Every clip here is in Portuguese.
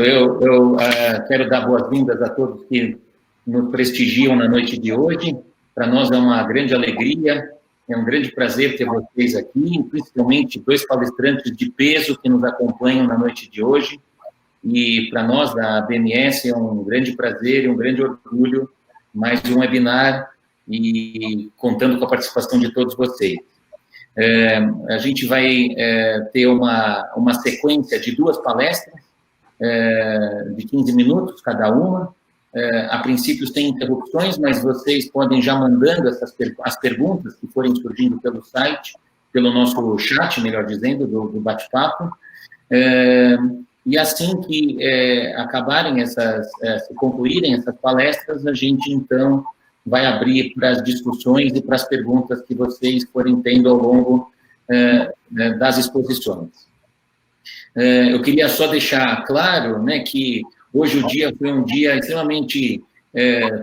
Eu quero dar boas-vindas a todos que nos prestigiam na noite de hoje. Para nós é uma grande alegria, é um grande prazer ter vocês aqui, principalmente dois palestrantes de peso que nos acompanham na noite de hoje. E para nós, da BMS, é um grande prazer e um grande orgulho, mais um webinar e contando com a participação de todos vocês. A gente vai ter uma sequência de duas palestras, de 15 minutos cada uma. A princípio, sem interrupções, mas vocês podem já mandando as perguntas que forem surgindo pelo site, pelo nosso chat, melhor dizendo, do bate-papo. E assim que acabarem se concluírem essas palestras, a gente, então, vai abrir para as discussões e para as perguntas que vocês forem tendo ao longo das exposições. Eu queria só deixar claro, né, que hoje o dia foi um dia extremamente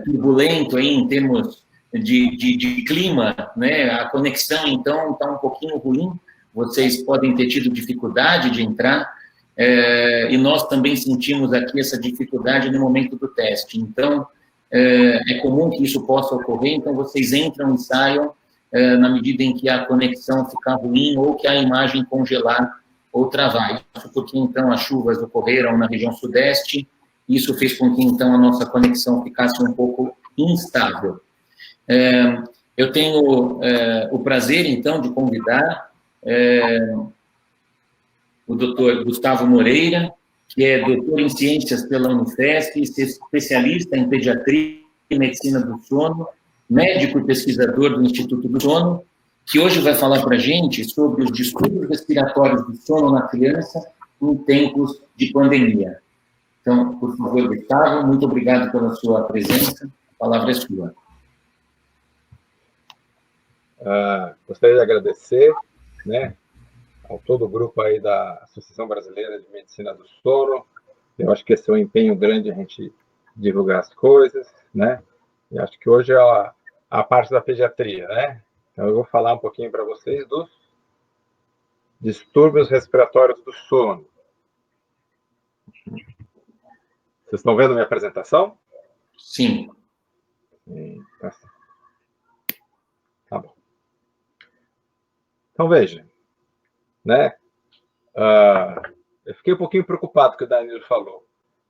turbulento aí, em termos de clima, né? A conexão, então, está um pouquinho ruim, vocês podem ter tido dificuldade de entrar, e nós também sentimos aqui essa dificuldade no momento do teste. Então, é comum que isso possa ocorrer, então vocês entram e saiam na medida em que a conexão ficar ruim ou que a imagem congelar ou travar. Isso porque, então, as chuvas ocorreram na região sudeste, isso fez com que, então, a nossa conexão ficasse um pouco instável. Eu tenho o prazer, então, de convidar o doutor Gustavo Moreira, que é doutor em ciências pela Unifesp, especialista em pediatria e medicina do sono, médico e pesquisador do Instituto do Sono, que hoje vai falar para a gente sobre os distúrbios respiratórios do sono na criança em tempos de pandemia. Então, por favor, Gustavo, muito obrigado pela sua presença. A palavra é sua. Gostaria de agradecer, né, ao todo o grupo aí da Associação Brasileira de Medicina do Sono. Eu acho que esse é um empenho grande a gente divulgar as coisas, né? E acho que hoje é a parte da pediatria, né? Então, eu vou falar um pouquinho para vocês dos distúrbios respiratórios do sono. Vocês estão vendo a minha apresentação? Sim. Tá bom. Então, veja, né? Eu fiquei um pouquinho preocupado com o que o Danilo falou,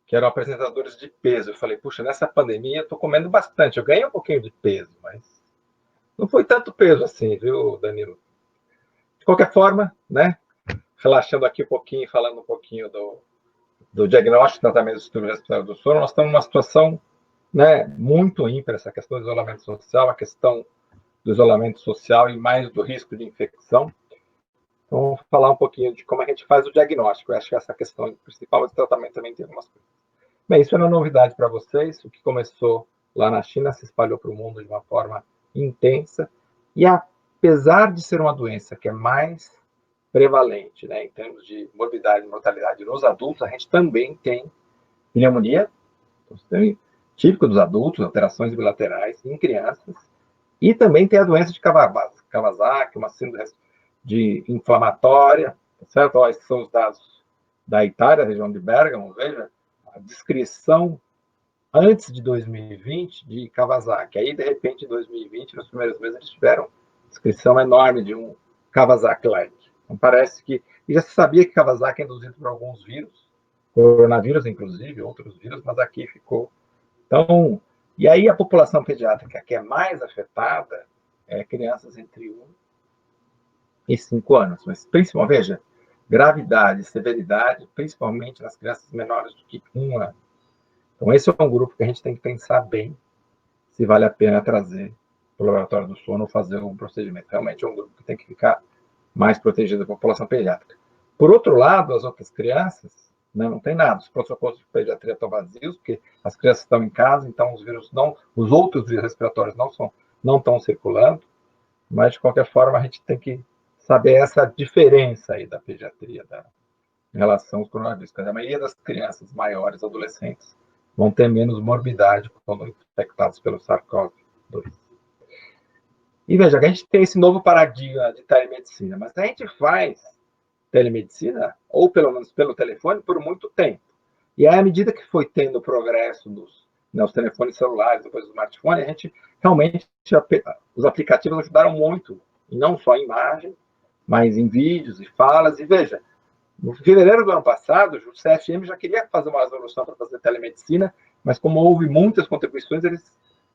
que eram apresentadores de peso. Eu falei, puxa, nessa pandemia eu estou comendo bastante. Eu ganhei um pouquinho de peso, mas não foi tanto peso assim, viu, Danilo? De qualquer forma, né? Relaxando aqui um pouquinho, falando um pouquinho do diagnóstico e tratamento do distúrbio respiratório do sono, nós estamos numa situação, né, muito ímpar, essa questão do isolamento social, a questão do isolamento social e mais do risco de infecção. Então, vamos falar um pouquinho de como a gente faz o diagnóstico. Eu acho que essa questão principal do tratamento também tem algumas coisas. Bem, isso é uma novidade para vocês. O que começou lá na China se espalhou para o mundo de uma forma intensa. E apesar de ser uma doença que é mais prevalente, né, em termos de morbidade e mortalidade nos adultos, a gente também tem pneumonia, típico dos adultos, alterações bilaterais em crianças, e também tem a doença de Kawasaki, uma síndrome de inflamatória, certo? Ó, esses são os dados da Itália, região de Bergamo. Veja a descrição antes de 2020 de Kawasaki. Aí, de repente, em 2020, nos primeiros meses, eles tiveram descrição enorme de um Kawasaki-like. Então, parece que... E já se sabia que Kawasaki é induzido por alguns vírus, coronavírus, inclusive, outros vírus, mas aqui ficou. Então, e aí a população pediátrica que é mais afetada é crianças entre 1 e 5 anos. Mas, principalmente, veja, gravidade, severidade, principalmente nas crianças menores do que 1 ano. Então, esse é um grupo que a gente tem que pensar bem se vale a pena trazer para o laboratório do sono ou fazer um procedimento. Realmente é um grupo que tem que ficar mais protegido da população pediátrica. Por outro lado, as outras crianças, né, não tem nada. Os protocolos de pediatria estão vazios, porque as crianças estão em casa, então os outros vírus respiratórios não estão circulando, mas, de qualquer forma, a gente tem que saber essa diferença aí da pediatria em relação aos coronavírus. A maioria das crianças maiores, adolescentes, vão ter menos morbidade quando infectados pelo SARS-CoV-2. E veja, a gente tem esse novo paradigma de telemedicina, mas a gente faz telemedicina, ou pelo menos pelo telefone, por muito tempo. E aí, à medida que foi tendo o progresso os telefones celulares, depois do smartphone, a gente realmente, os aplicativos ajudaram muito, e não só em imagem, mas em vídeos e falas. E veja, no fevereiro do ano passado, o CFM já queria fazer uma resolução para fazer telemedicina, mas como houve muitas contribuições, eles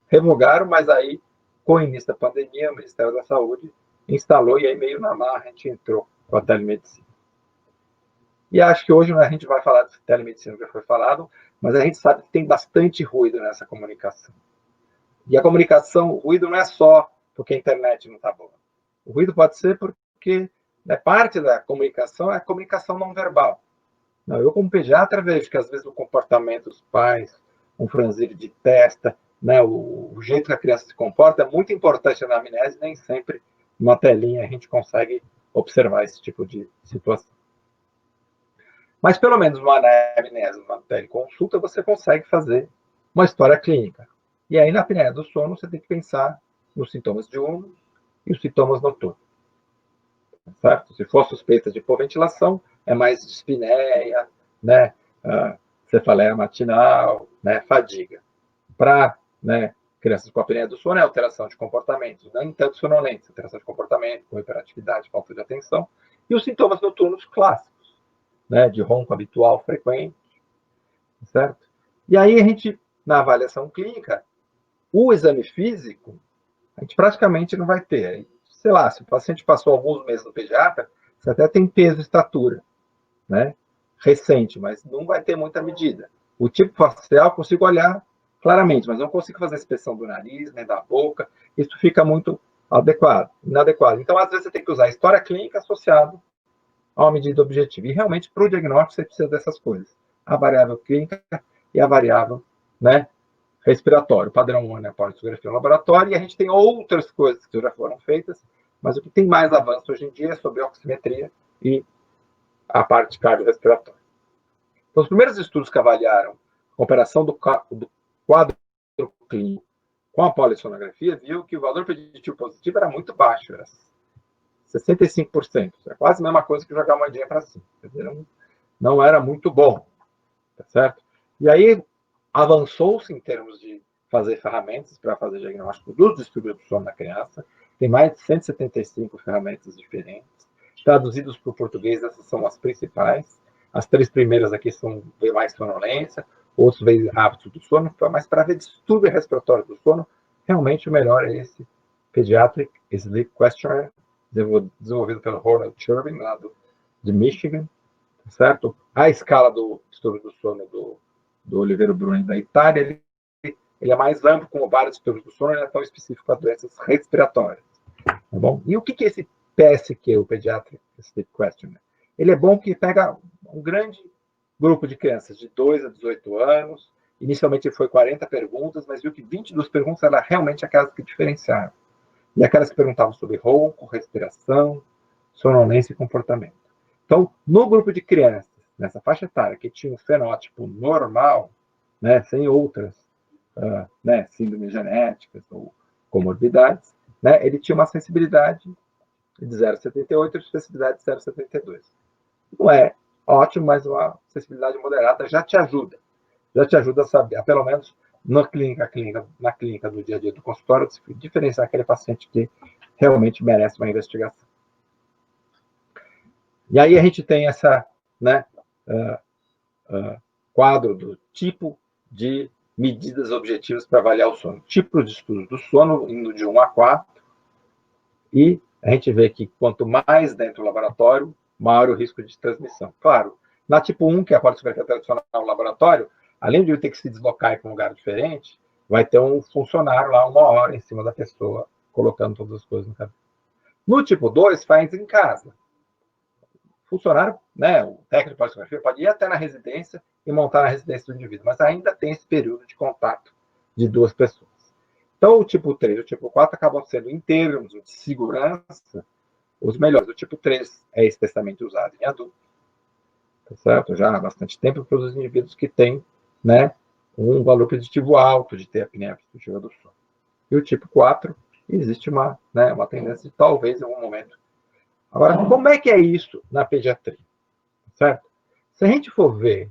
revogaram, mas aí, com o início da pandemia, o Ministério da Saúde instalou, e aí meio na marra a gente entrou com a telemedicina. E acho que hoje a gente vai falar de telemedicina, já foi falado, mas a gente sabe que tem bastante ruído nessa comunicação. E a comunicação, o ruído não é só porque a internet não está boa. O ruído pode ser porque parte da comunicação é a comunicação não verbal. Não, eu, como pediatra, vejo que às vezes o comportamento dos pais, um franzir de testa, o jeito que a criança se comporta é muito importante na amnésia, nem sempre numa telinha a gente consegue observar esse tipo de situação. Mas pelo menos uma anamnese, uma teleconsulta, você consegue fazer uma história clínica. E aí, na apneia do sono, você tem que pensar nos sintomas diurnos e os sintomas noturnos. Certo? Se for suspeita de hipoventilação, é mais dispneia, cefaleia matinal, fadiga. Para crianças com apneia do sono, é alteração de comportamento, nem tanto sonolência, alteração de comportamento, com hiperatividade, falta de atenção, e os sintomas noturnos clássicos, de ronco habitual frequente, certo? E aí a gente, na avaliação clínica, o exame físico, a gente praticamente não vai ter. Sei lá, se o paciente passou alguns meses no pediatra, você até tem peso e estatura, recente, mas não vai ter muita medida. O tipo facial eu consigo olhar claramente, mas não consigo fazer a inspeção do nariz, nem da boca, isso fica muito inadequado. Então, às vezes, você tem que usar a história clínica associada a uma medida objetiva. E, realmente, para o diagnóstico, você precisa dessas coisas. A variável clínica e a variável respiratória. O padrão 1 é a polissonografia no laboratório, e a gente tem outras coisas que já foram feitas, mas o que tem mais avanço hoje em dia é sobre a oximetria e a parte cardiorrespiratória. Então, os primeiros estudos que avaliaram a operação do quadro clínico com a polissonografia viu que o valor preditivo positivo era muito baixo, era 65%. É quase a mesma coisa que jogar moedinha para cima. Quer dizer, não era muito bom. Tá certo? E aí avançou-se em termos de fazer ferramentas para fazer diagnóstico dos distúrbios do sono na criança. Tem mais de 175 ferramentas diferentes. Traduzidos para o português, essas são as principais. As 3 primeiras aqui são ver mais sonolência, outros ver hábitos do sono, mas para ver distúrbio respiratório do sono, realmente o melhor é esse Pediatric Sleep Questionnaire, desenvolvido pelo Ronald Chervin, lá de Michigan, certo? A escala do distúrbio do sono do Oliveira Bruni, da Itália, ele é mais amplo, com vários distúrbios do sono, ele não é tão específico para doenças respiratórias. Tá bom? E o que é esse PSQ, o Pediatric Sleep Questionnaire? Ele é bom que pega um grande grupo de crianças de 2 a 18 anos. Inicialmente foi 40 perguntas, mas viu que 22 perguntas eram realmente aquelas que diferenciaram. E aquelas que perguntavam sobre ronco, respiração, sonolência e comportamento. Então, no grupo de crianças, nessa faixa etária, que tinha um fenótipo normal, sem outras síndromes genéticas ou comorbidades, ele tinha uma sensibilidade de 0,78 e sensibilidade de 0,72. Não é ótimo, mas uma sensibilidade moderada já te ajuda. Já te ajuda a saber, pelo menos na clínica do dia a dia do consultório, diferenciar aquele paciente que realmente merece uma investigação. E aí a gente tem essa quadro do tipo de medidas objetivas para avaliar o sono. Tipo de estudo do sono, indo de 1 a 4. E a gente vê que quanto mais dentro do laboratório, maior o risco de transmissão. Claro, na tipo 1, que é a polissonografia tradicional no laboratório, além de eu ter que se deslocar para um lugar diferente, vai ter um funcionário lá 1 hora em cima da pessoa, colocando todas as coisas no caderno. No tipo 2, faz em casa. Funcionário, o técnico de polissonografia pode ir até na residência e montar na residência do indivíduo, mas ainda tem esse período de contato de 2 pessoas. Então, o tipo 3 e o tipo 4 acabam sendo, em termos de segurança, os melhores. O tipo 3 é especialmente usado em adultos, tá certo? Já há bastante tempo para os indivíduos que têm um valor preditivo alto de ter apneia obstrutiva do sono. E o tipo 4, existe uma tendência de talvez em algum momento. Agora, como é que é isso na pediatria? Certo? Se a gente for ver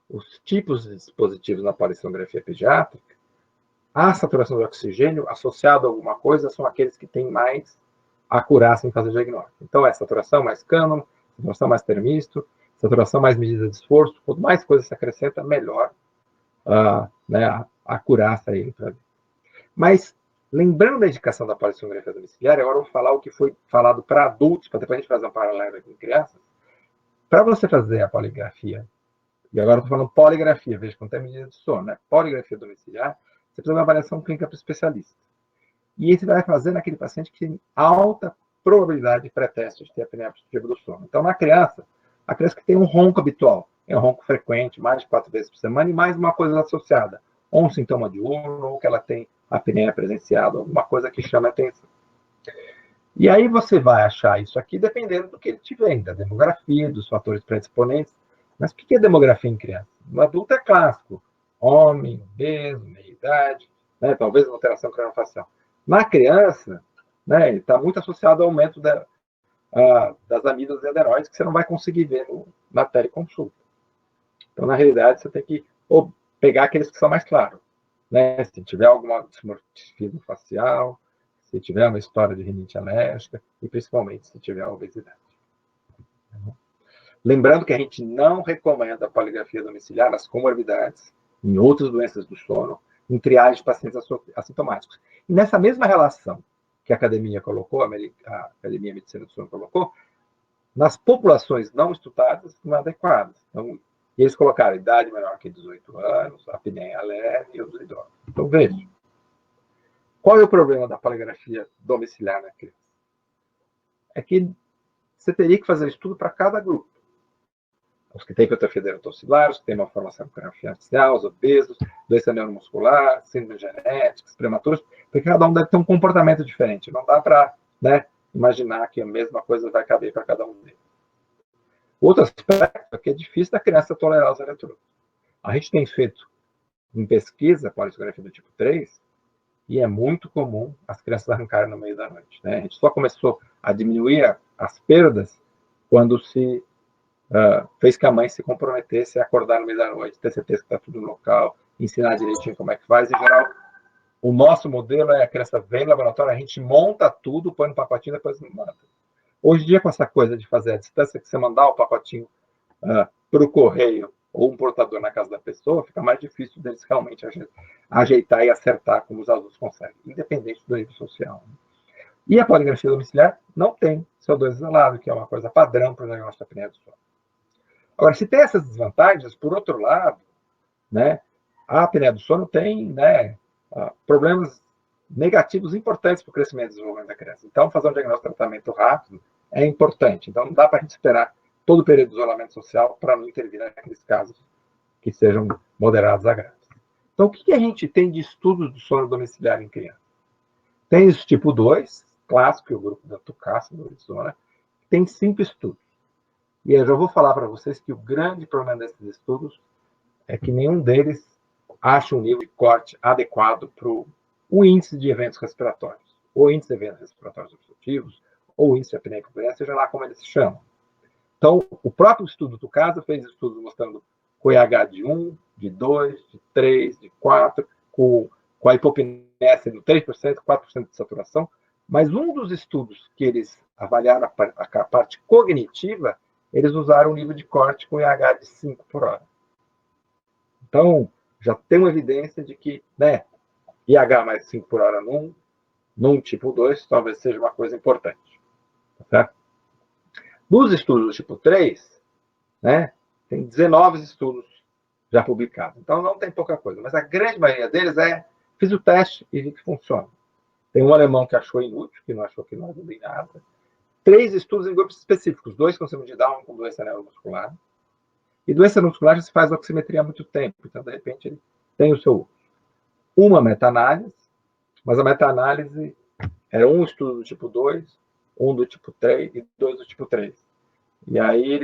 os tipos de dispositivos na polissonografia pediátrica, a saturação de oxigênio associada a alguma coisa são aqueles que têm mais acurácia em fazer diagnóstico. Então, é saturação mais Cannon, saturação mais termisto, saturação mais medida de esforço. Quanto mais coisa se acrescenta, melhor né, a acurácia aí. Mas, lembrando da indicação da polissonografia domiciliar, agora eu vou falar o que foi falado para adultos, para depois a gente fazer um paralelo com crianças. Para você fazer a poligrafia, e agora eu estou falando poligrafia, veja quanto é medida de sono, né? Poligrafia domiciliar, você precisa de uma avaliação clínica para o especialista. E esse vai fazer naquele paciente que tem alta probabilidade de pré-teste de ter apneia obstrutiva do sono. Então, na criança, a criança que tem um ronco habitual, é um ronco frequente, mais de 4 vezes por semana, e mais uma coisa associada, ou um sintoma diurno, ou que ela tem apneia presenciada, alguma coisa que chama a atenção. E aí você vai achar isso aqui dependendo do que ele te vem, da demografia, dos fatores predisponentes. Mas o que é demografia em criança? No adulto é clássico. Homem, obeso, meia-idade, né, talvez uma alteração craniofacial. Na criança, né, está muito associado ao aumento das amígdalas e aderóides, que você não vai conseguir ver na teleconsulta. Então, na realidade, você tem que pegar aqueles que são mais claros. Né? Se tiver alguma dismorfismo facial, se tiver uma história de rinite alérgica, e principalmente se tiver obesidade. Lembrando que a gente não recomenda a poligrafia domiciliar nas comorbidades, em outras doenças do sono, em triagem de pacientes assintomáticos. E nessa mesma relação que a academia colocou, a Academia de Medicina do Sono colocou, nas populações não estudadas, não adequadas. Então, eles colocaram idade menor que 18 anos, apneia leve e os idosos. Então, veja. Qual é o problema da poligrafia domiciliar na criança? É que você teria que fazer estudo para cada grupo. Os que têm hipertrofia dermatocilar, os que têm uma formação craniofacial, os obesos, doença neuromuscular, síndrome genética, prematuros, porque cada um deve ter um comportamento diferente. Não dá para, né, imaginar que a mesma coisa vai caber para cada um deles. Outro aspecto é que é difícil da criança tolerar os eletrodos. A gente tem feito em pesquisa polissonografia do tipo 3, e é muito comum as crianças arrancarem no meio da noite. Né? A gente só começou a diminuir as perdas quando se fez que a mãe se comprometesse a acordar no meio da noite, ter certeza que está tudo no local, ensinar direitinho como é que faz. Em geral, o nosso modelo é a criança vem no laboratório, a gente monta tudo, põe no pacotinho e depois manda. Hoje em dia, com essa coisa de fazer a distância, que você mandar o pacotinho para o correio ou um portador na casa da pessoa, fica mais difícil deles realmente ajeitar e acertar como os adultos conseguem, independente do nível social. E a poligrafia domiciliar não tem CO2 isolado, que é uma coisa padrão para o diagnóstico da apneia do sono. Agora, se tem essas desvantagens, por outro lado, né, a apneia do sono tem, né, problemas negativos importantes para o crescimento e desenvolvimento da criança. Então, fazer um diagnóstico de tratamento rápido é importante. Então, não dá para a gente esperar todo o período de isolamento social para não intervir naqueles casos que sejam moderados a graves. Então, o que a gente tem de estudos do sono domiciliar em criança? Tem esse tipo 2, clássico, que é o grupo da Tucassa, do Arizona, tem 5 estudos. E eu já vou falar para vocês que o grande problema desses estudos é que nenhum deles acha um nível de corte adequado para o índice de eventos respiratórios, ou índice de eventos respiratórios obstrutivos, ou índice de apneia hipovolemia, seja lá como eles se chamam. Então, o próprio estudo do caso fez estudos mostrando com IH de 1, de 2, de 3, de 4, com a hipopneia sendo 3%, 4% de saturação, mas um dos estudos que eles avaliaram a parte cognitiva, eles usaram um nível de corte com IH de 5 por hora. Então, já tem uma evidência de que, né, IH mais 5 por hora num tipo 2, talvez seja uma coisa importante. Tá certo? Nos estudos do tipo 3, né, tem 19 estudos já publicados. Então, não tem pouca coisa. Mas a grande maioria deles fiz o teste e vi que funciona. Tem um alemão que achou inútil, que não achou que não ajuda em nada. 3 estudos em grupos específicos. 2 com síndrome de Down, com doença neuromuscular. E doença neuromuscular já se faz oximetria há muito tempo. Então, de repente, ele tem o seu uso. Uma meta-análise, mas a meta-análise era um estudo do tipo 2, um do tipo 3 e 2 do tipo 3. E aí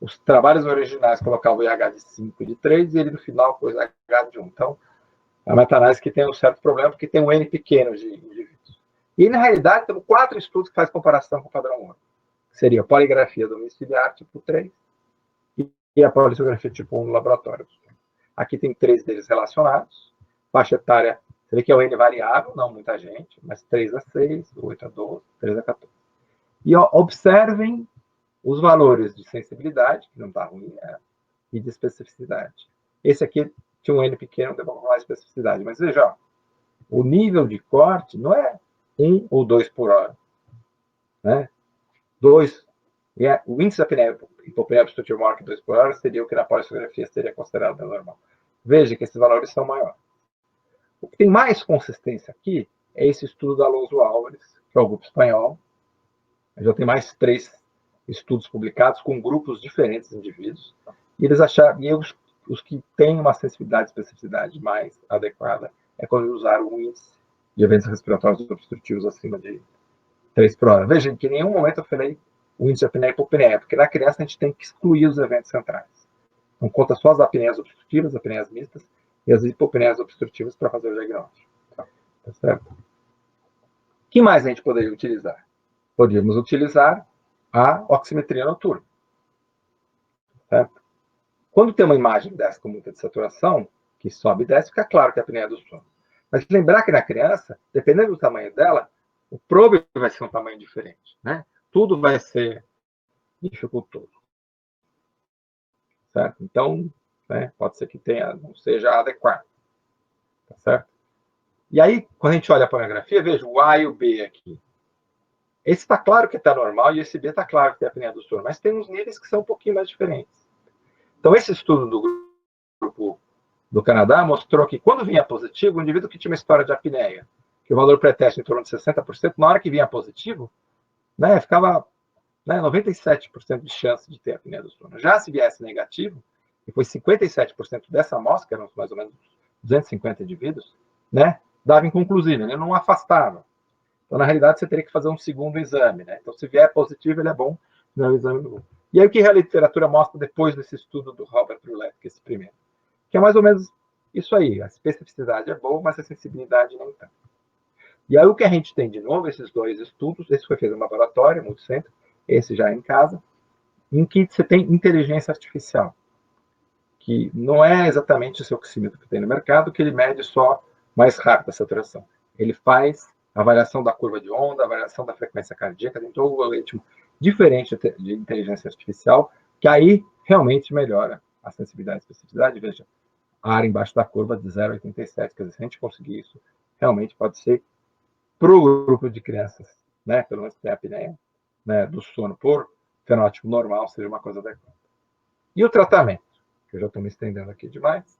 os trabalhos originais colocavam o IH de 5 e de 3 e ele no final pôs IH de 1. Então, a meta-análise que tem um certo problema porque tem um N pequeno de indivíduos. E na realidade temos 4 estudos que fazem comparação com o padrão ouro. Seria poligrafia domiciliar tipo 3, e a polissomografia tipo 1 no laboratório. Aqui tem 3 deles relacionados. Faixa etária, você vê que é o N variável, não muita gente, mas 3 a 6, 8 a 12, 3 a 14. E ó, observem os valores de sensibilidade, que não está ruim, e de especificidade. Esse aqui tinha um N pequeno, deu mais especificidade. Mas veja, ó, o nível de corte não é 1 ou 2 por hora. Né? 2. O índice da apneia, hipopneia obstrutiva maior que 2 por hora, seria o que na polissomografia seria considerado normal. Veja que esses valores são maiores. O que tem mais consistência aqui é esse estudo da Alonso Álvares, que é o grupo espanhol. Já tem mais 3 estudos publicados com grupos diferentes de indivíduos. E eles acharam, e os que têm uma sensibilidade e especificidade mais adequada é quando usaram o índice de eventos respiratórios obstrutivos acima de 3 por hora. Veja que em nenhum momento eu falei o índice de apneia e hipopneia, porque na criança a gente tem que excluir os eventos centrais. Então, conta só as apneias obstrutivas, apneias mistas e as hipopneias obstrutivas para fazer o diagnóstico. Tá certo? O que mais a gente poderia utilizar? Podíamos utilizar a oximetria noturna. Certo? Quando tem uma imagem dessa com muita desaturação, que sobe e desce, fica claro que é a apneia do sono. Mas lembrar que na criança, dependendo do tamanho dela, o probe vai ser um tamanho diferente. Né? Tudo vai ser dificultoso. Certo? Então, né, pode ser que não seja adequado. Tá certo? E aí, quando a gente olha a pornografia, veja o A e o B aqui. Esse está claro que está normal e esse B está claro que tem apneia do sono, mas tem uns níveis que são um pouquinho mais diferentes. Então, esse estudo do grupo do Canadá mostrou que quando vinha positivo, o indivíduo que tinha uma história de apneia, que o valor pré-teste em torno de 60%, na hora que vinha positivo, né, ficava 97% de chance de ter apneia do sono. Já se viesse negativo, e foi 57% dessa amostra, que eram mais ou menos 250 indivíduos, né, dava inconclusivo, ele não afastava. Então, na realidade, você teria que fazer um segundo exame. Né? Então, se vier positivo, ele é bom, não é um exame novo. E aí, o que a literatura mostra depois desse estudo do Robert Roulette, que é esse primeiro? Que é mais ou menos isso aí. A especificidade é boa, mas a sensibilidade não tanto. E aí, o que a gente tem de novo, esses 2 estudos, esse foi feito no laboratório, muito centro, esse já é em casa, em que você tem inteligência artificial, que não é exatamente esse oxímetro que tem no mercado, que ele mede só mais rápido a saturação. Ele faz a avaliação da curva de onda, a avaliação da frequência cardíaca, tem todo um algoritmo diferente de inteligência artificial, que aí realmente melhora a sensibilidade e especificidade. Veja, a área embaixo da curva de 0,87, quer dizer, se a gente conseguir isso, realmente pode ser para o grupo de crianças, né, pelo menos que tem apneia, né, do sono por fenótipo normal, seja uma coisa adequada. E o tratamento? Que eu já estou me estendendo aqui demais.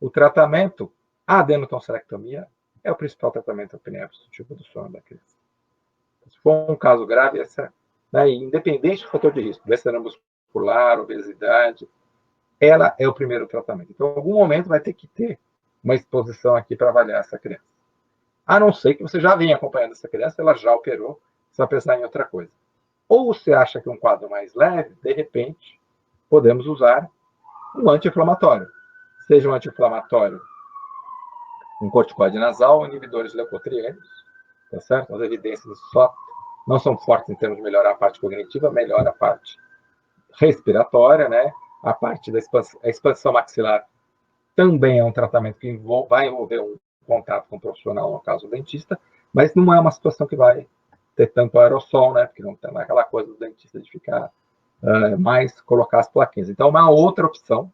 O tratamento, a adenotoncelectomia, é o principal tratamento da apneia obstrutiva do sono da criança. Se for um caso grave, né, independente do fator de risco, doença muscular, obesidade, ela é o primeiro tratamento. Então, em algum momento vai ter que ter uma exposição aqui para avaliar essa criança. A não ser que você já venha acompanhando essa criança, ela já operou, você vai pensar em outra coisa. Ou você acha que é um quadro mais leve, de repente, podemos usar um anti-inflamatório. Seja um anti-inflamatório, um corticoide nasal ou inibidores leucotrienos, tá certo? As evidências só não são fortes em termos de melhorar a parte cognitiva, melhora a parte respiratória, né? A parte da expansão maxilar também é um tratamento que vai envolver um contato com o profissional, no caso o dentista, mas não é uma situação que vai ter tanto aerossol, né? Porque não tem aquela coisa do dentista de ficar mais colocar as plaquinhas. Então, uma outra opção.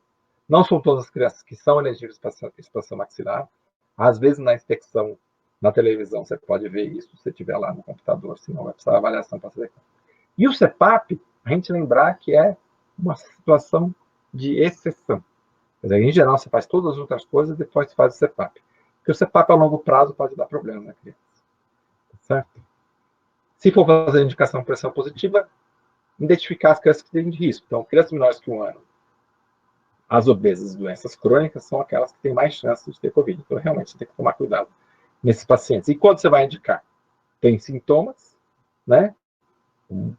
Não são todas as crianças que são elegíveis para expansão maxilar. Às vezes, na inspecção na televisão, você pode ver isso, se você estiver lá no computador, senão vai precisar de avaliação para fazer. E o CPAP, a gente lembrar que é uma situação de exceção. Quer dizer, em geral, você faz todas as outras coisas e depois faz o CPAP. Porque o CPAP, a longo prazo, pode dar problema na criança. Certo? Se for fazer indicação de pressão positiva, identificar as crianças que têm de risco. Então, crianças menores que 1 ano, as obesas, doenças crônicas, são aquelas que têm mais chances de ter Covid. Então, realmente, você tem que tomar cuidado nesses pacientes. E quando você vai indicar? Tem sintomas, né? Um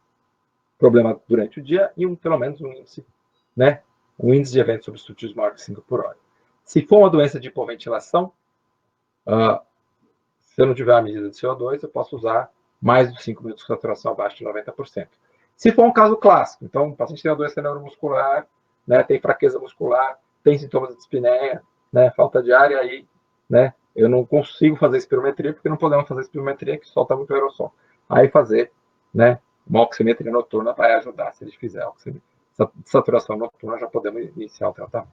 problema durante o dia e pelo menos um índice, né? Um índice de eventos obstrutivos maior que 5 por hora. Se for uma doença de hipoventilação, se eu não tiver a medida de CO2, eu posso usar mais de 5 minutos de saturação abaixo de 90%. Se for um caso clássico, então o paciente tem uma doença neuromuscular, né, tem fraqueza muscular, tem sintomas de dispneia, né, falta de ar, e aí, né, eu não consigo fazer espirometria, porque não podemos fazer espirometria que solta muito aerossol. Aí fazer, né, uma oximetria noturna vai ajudar. Se ele fizer saturação noturna, já podemos iniciar o tratamento.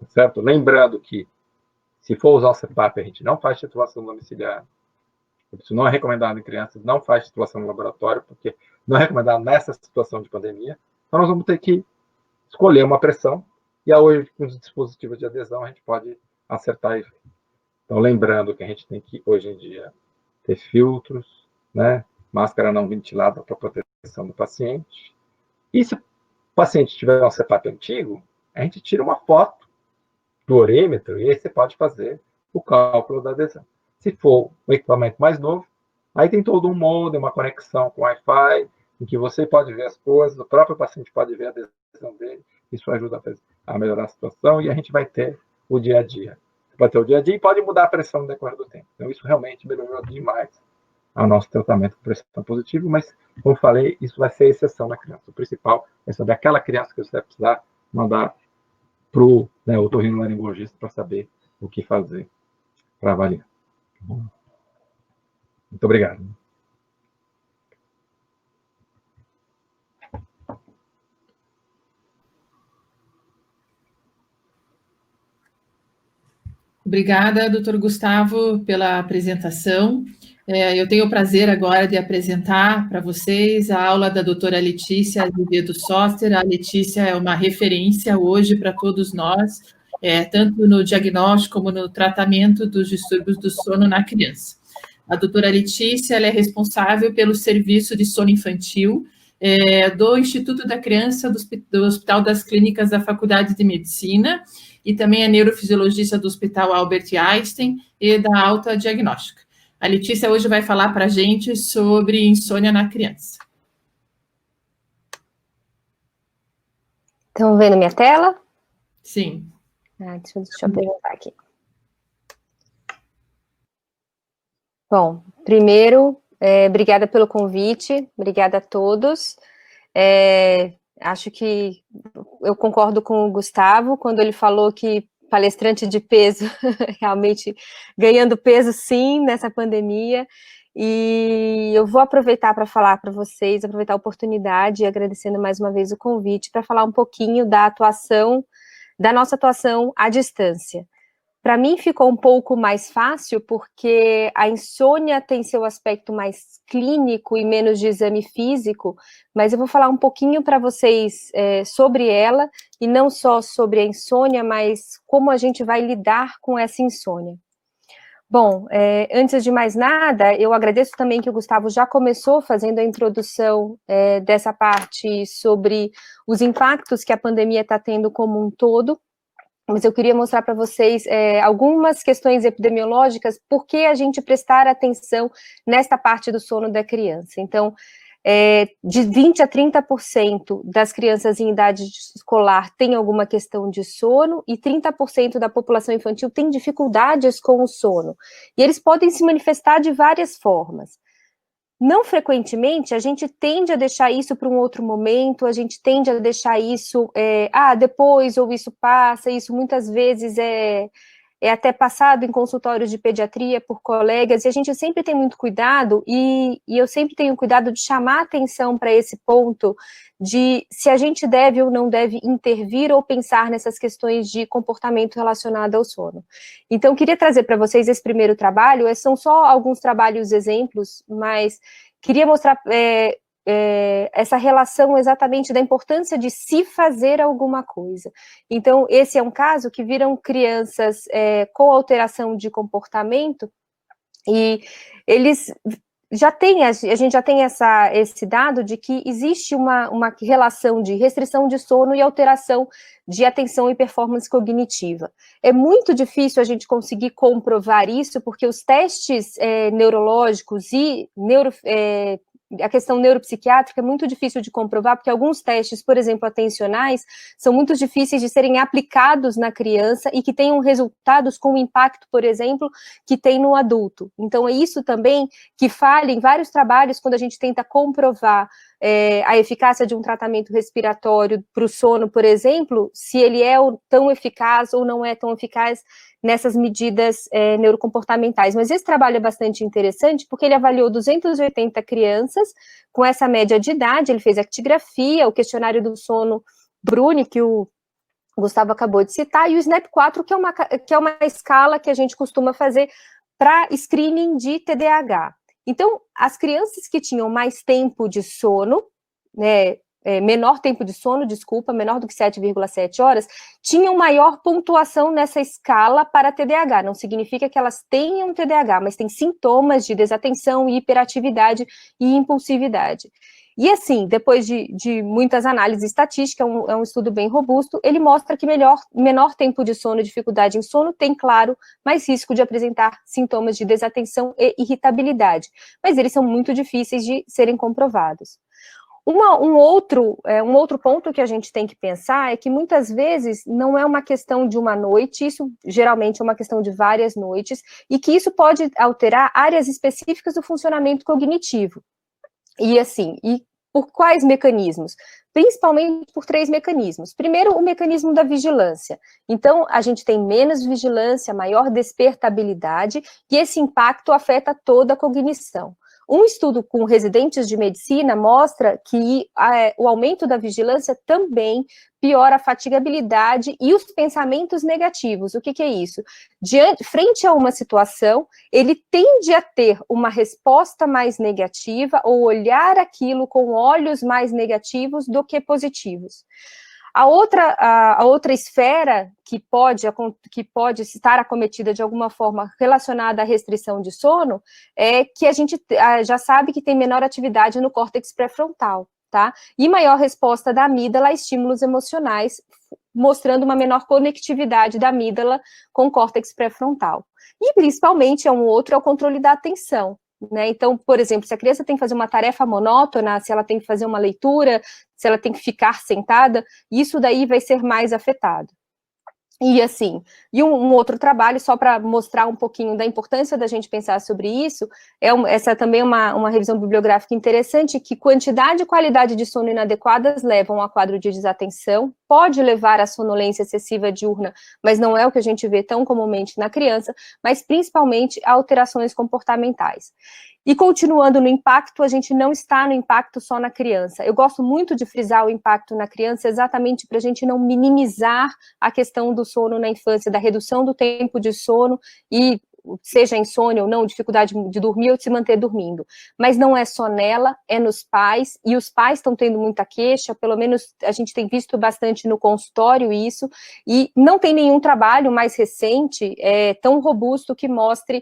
Certo? Lembrando que, se for usar o CPAP, a gente não faz titulação domiciliar. Isso não é recomendado em crianças, não faz titulação no laboratório, porque não é recomendado nessa situação de pandemia. Então, nós vamos ter que escolher uma pressão, e hoje, com os dispositivos de adesão, a gente pode acertar e ver. Então, lembrando que a gente tem que, hoje em dia, ter filtros, né? Máscara não ventilada para proteção do paciente. E se o paciente tiver um CPAP antigo, a gente tira uma foto do orímetro e aí você pode fazer o cálculo da adesão. Se for um equipamento mais novo, aí tem todo um modem, uma conexão com Wi-Fi, em que você pode ver as coisas, o próprio paciente pode ver a adesão dele, isso ajuda a melhorar a situação e a gente vai ter o dia a dia. Pode ter o dia a dia e pode mudar a pressão no decorrer do tempo. Então, isso realmente melhorou demais o nosso tratamento com pressão positiva, mas, como eu falei, isso vai ser exceção na criança. O principal é saber aquela criança que você vai precisar mandar para o otorrinolaringologista para saber o que fazer para avaliar. Muito obrigado. Obrigada, doutor Gustavo, pela apresentação. Eu tenho o prazer agora de apresentar para vocês a aula da doutora Letícia Azevedo Soster. A Letícia é uma referência hoje para todos nós, tanto no diagnóstico como no tratamento dos distúrbios do sono na criança. A doutora Letícia ela é responsável pelo serviço de sono infantil do Instituto da Criança do Hospital das Clínicas da Faculdade de Medicina, e também é neurofisiologista do Hospital Albert Einstein e da Alta Diagnóstica. A Letícia hoje vai falar para a gente sobre insônia na criança. Estão vendo minha tela? Sim. Deixa eu apresentar aqui. Bom, primeiro, obrigada pelo convite, obrigada a todos. Acho que eu concordo com o Gustavo, quando ele falou que palestrante de peso, realmente ganhando peso, sim, nessa pandemia, e eu vou aproveitar para falar para vocês, aproveitar a oportunidade, agradecendo mais uma vez o convite, para falar um pouquinho da nossa atuação à distância. Para mim ficou um pouco mais fácil, porque a insônia tem seu aspecto mais clínico e menos de exame físico, mas eu vou falar um pouquinho para vocês sobre ela, e não só sobre a insônia, mas como a gente vai lidar com essa insônia. Bom, antes de mais nada, eu agradeço também que o Gustavo já começou fazendo a introdução dessa parte sobre os impactos que a pandemia está tendo como um todo, mas eu queria mostrar para vocês algumas questões epidemiológicas, por que a gente prestar atenção nesta parte do sono da criança. Então, de 20% a 30% das crianças em idade escolar têm alguma questão de sono, e 30% da população infantil tem dificuldades com o sono. E eles podem se manifestar de várias formas. Não frequentemente, a gente tende a deixar isso para um outro momento, a gente tende a deixar isso, depois, ou isso passa, isso muitas vezes é até passado em consultórios de pediatria por colegas, e a gente sempre tem muito cuidado, e eu sempre tenho cuidado de chamar atenção para esse ponto, de se a gente deve ou não deve intervir ou pensar nessas questões de comportamento relacionado ao sono. Então, queria trazer para vocês esse primeiro trabalho, são só alguns trabalhos exemplos, mas queria mostrar essa relação exatamente da importância de se fazer alguma coisa. Então, esse é um caso que viram crianças com alteração de comportamento, e eles a gente já tem esse dado de que existe uma relação de restrição de sono e alteração de atenção e performance cognitiva. É muito difícil a gente conseguir comprovar isso, porque os testes neurológicos e a questão neuropsiquiátrica é muito difícil de comprovar, porque alguns testes, por exemplo, atencionais, são muito difíceis de serem aplicados na criança e que tenham resultados com o impacto, por exemplo, que tem no adulto. Então, é isso também que falha em vários trabalhos, quando a gente tenta comprovar a eficácia de um tratamento respiratório para o sono, por exemplo, se ele é tão eficaz ou não é tão eficaz nessas medidas neurocomportamentais. Mas esse trabalho é bastante interessante porque ele avaliou 280 crianças com essa média de idade, ele fez actigrafia, o questionário do sono Bruni, que o Gustavo acabou de citar, e o SNAP-4, que é uma escala que a gente costuma fazer para screening de TDAH. Então, as crianças que tinham mais tempo de sono, né, menor tempo de sono, menor do que 7,7 horas, tinham maior pontuação nessa escala para TDAH. Não significa que elas tenham TDAH, mas tem sintomas de desatenção, hiperatividade e impulsividade. E assim, depois de muitas análises estatísticas, é um estudo bem robusto, ele mostra que menor tempo de sono e dificuldade em sono tem, claro, mais risco de apresentar sintomas de desatenção e irritabilidade, mas eles são muito difíceis de serem comprovados. Um outro ponto que a gente tem que pensar é que muitas vezes não é uma questão de uma noite, isso geralmente é uma questão de várias noites, e que isso pode alterar áreas específicas do funcionamento cognitivo. E assim, por quais mecanismos? Principalmente por 3 mecanismos. Primeiro, o mecanismo da vigilância. Então, a gente tem menos vigilância, maior despertabilidade, e esse impacto afeta toda a cognição. Um estudo com residentes de medicina mostra que o aumento da vigilância também piora a fatigabilidade e os pensamentos negativos. O que é isso? Frente a uma situação, ele tende a ter uma resposta mais negativa ou olhar aquilo com olhos mais negativos do que positivos. A outra esfera que pode estar acometida de alguma forma relacionada à restrição de sono é que a gente já sabe que tem menor atividade no córtex pré-frontal, tá? E maior resposta da amígdala a estímulos emocionais, mostrando uma menor conectividade da amígdala com o córtex pré-frontal. E principalmente é o controle da atenção. Né? Então, por exemplo, se a criança tem que fazer uma tarefa monótona, se ela tem que fazer uma leitura, se ela tem que ficar sentada, isso daí vai ser mais afetado. E assim, um outro trabalho, só para mostrar um pouquinho da importância da gente pensar sobre isso, essa também é uma revisão bibliográfica interessante, que quantidade e qualidade de sono inadequadas levam a quadro de desatenção, pode levar à sonolência excessiva diurna, mas não é o que a gente vê tão comumente na criança, mas principalmente a alterações comportamentais. E continuando no impacto, a gente não está no impacto só na criança. Eu gosto muito de frisar o impacto na criança exatamente para a gente não minimizar a questão do sono na infância, da redução do tempo de sono e seja insônia ou não, dificuldade de dormir ou de se manter dormindo. Mas não é só nela, é nos pais, e os pais estão tendo muita queixa, pelo menos a gente tem visto bastante no consultório isso, e não tem nenhum trabalho mais recente, tão robusto que mostre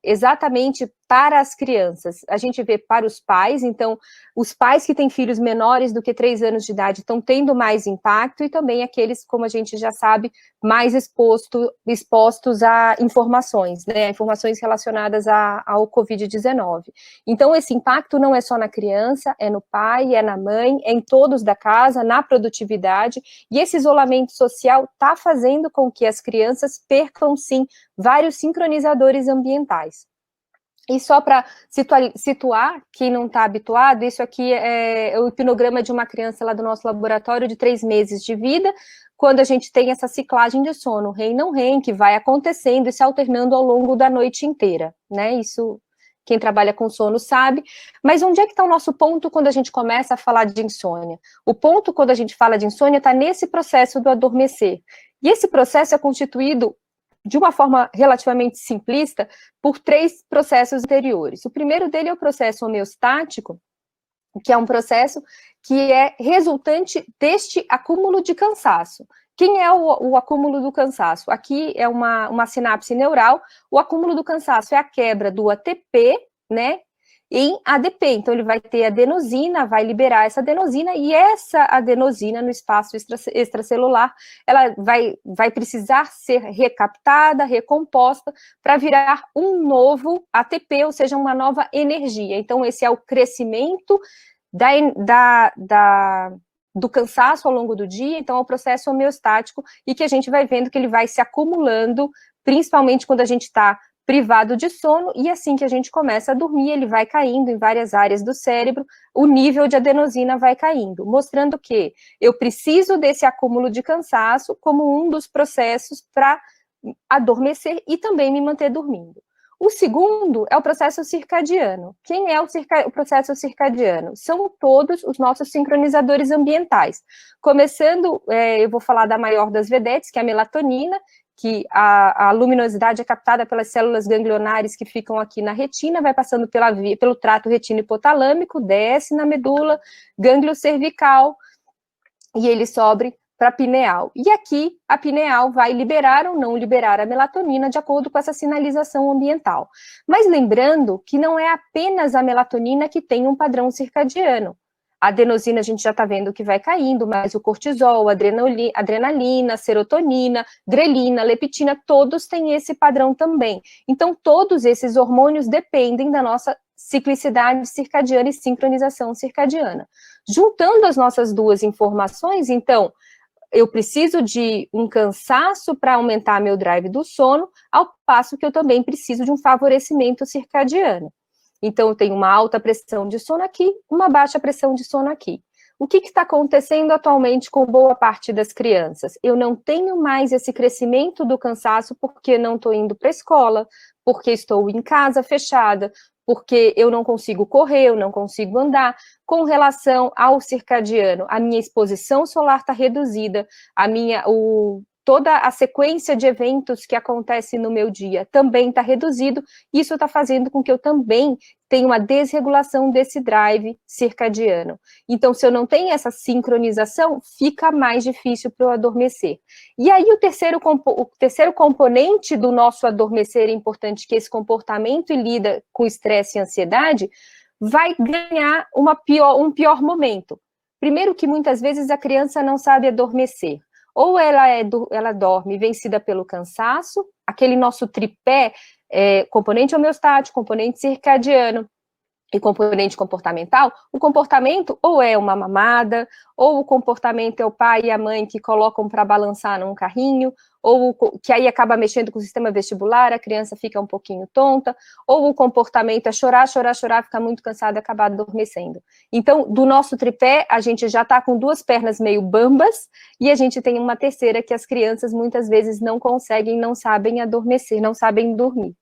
exatamente para as crianças. A gente vê para os pais, então, os pais que têm filhos menores do que 3 anos de idade estão tendo mais impacto, e também aqueles, como a gente já sabe, mais expostos a informações, né, informações relacionadas ao Covid-19. Então, esse impacto não é só na criança, é no pai, é na mãe, é em todos da casa, na produtividade, e esse isolamento social está fazendo com que as crianças percam, sim, vários sincronizadores ambientais. E só para situar quem não está habituado, isso aqui é o hipnograma de uma criança lá do nosso laboratório de 3 meses de vida, quando a gente tem essa ciclagem de sono, REM não REM, que vai acontecendo e se alternando ao longo da noite inteira, né? Isso quem trabalha com sono sabe. Mas onde é que está o nosso ponto quando a gente começa a falar de insônia? O ponto quando a gente fala de insônia está nesse processo do adormecer. E esse processo é constituído de uma forma relativamente simplista, por 3 processos anteriores. O primeiro dele é o processo homeostático, que é um processo que é resultante deste acúmulo de cansaço. Quem é o acúmulo do cansaço? Aqui é uma sinapse neural, o acúmulo do cansaço é a quebra do ATP, né, em ADP, então ele vai ter adenosina, vai liberar essa adenosina, e essa adenosina no espaço extracelular, ela vai precisar ser recaptada, recomposta, para virar um novo ATP, ou seja, uma nova energia. Então esse é o crescimento do cansaço ao longo do dia, então é o processo homeostático, e que a gente vai vendo que ele vai se acumulando, principalmente quando a gente está privado de sono, e assim que a gente começa a dormir, ele vai caindo em várias áreas do cérebro, o nível de adenosina vai caindo, mostrando que eu preciso desse acúmulo de cansaço como um dos processos para adormecer e também me manter dormindo. O segundo é o processo circadiano. Quem é o processo circadiano? São todos os nossos sincronizadores ambientais. Começando, eu vou falar da maior das vedetes, que é a melatonina, que a luminosidade é captada pelas células ganglionares que ficam aqui na retina, vai passando pelo trato retino-hipotalâmico, desce na medula, gânglio cervical, e ele sobe para a pineal. E aqui, a pineal vai liberar ou não liberar a melatonina de acordo com essa sinalização ambiental. Mas lembrando que não é apenas a melatonina que tem um padrão circadiano. A adenosina a gente já está vendo que vai caindo, mas o cortisol, adrenalina, serotonina, grelina, leptina, todos têm esse padrão também. Então, todos esses hormônios dependem da nossa ciclicidade circadiana e sincronização circadiana. Juntando as nossas duas informações, então, eu preciso de um cansaço para aumentar meu drive do sono, ao passo que eu também preciso de um favorecimento circadiano. Então, eu tenho uma alta pressão de sono aqui, uma baixa pressão de sono aqui. O que está acontecendo atualmente com boa parte das crianças? Eu não tenho mais esse crescimento do cansaço porque não estou indo para a escola, porque estou em casa fechada, porque eu não consigo correr, eu não consigo andar. Com relação ao circadiano, a minha exposição solar está reduzida, toda a sequência de eventos que acontece no meu dia também está reduzido, isso está fazendo com que eu também tenha uma desregulação desse drive circadiano. Então, se eu não tenho essa sincronização, fica mais difícil para eu adormecer. E aí, o terceiro componente do nosso adormecer é importante, que esse comportamento e lida com estresse e ansiedade, vai ganhar um pior momento. Primeiro que muitas vezes a criança não sabe adormecer. Ou ela dorme vencida pelo cansaço, aquele nosso tripé, componente homeostático, componente circadiano e componente comportamental. O comportamento ou é uma mamada, ou o comportamento é o pai e a mãe que colocam para balançar num carrinho, ou que aí acaba mexendo com o sistema vestibular, a criança fica um pouquinho tonta, ou o comportamento é chorar, ficar muito cansado e acabar adormecendo. Então, do nosso tripé, a gente já está com duas pernas meio bambas, e a gente tem uma terceira que as crianças muitas vezes não conseguem, não sabem adormecer, não sabem dormir.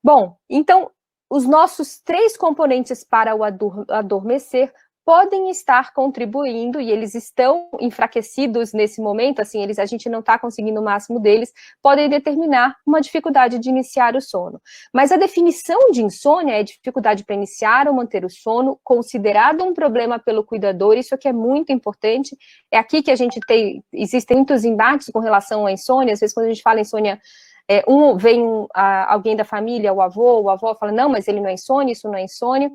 Bom, então, os nossos três componentes para o adormecer podem estar contribuindo, e eles estão enfraquecidos nesse momento, assim, a gente não está conseguindo o máximo deles, podem determinar uma dificuldade de iniciar o sono. Mas a definição de insônia é dificuldade para iniciar ou manter o sono, considerado um problema pelo cuidador, isso aqui é muito importante, é aqui que existem muitos embates com relação à insônia, às vezes quando a gente fala insônia, vem alguém da família, o avô, a avó fala, não, mas ele não é insônia, isso não é insônia,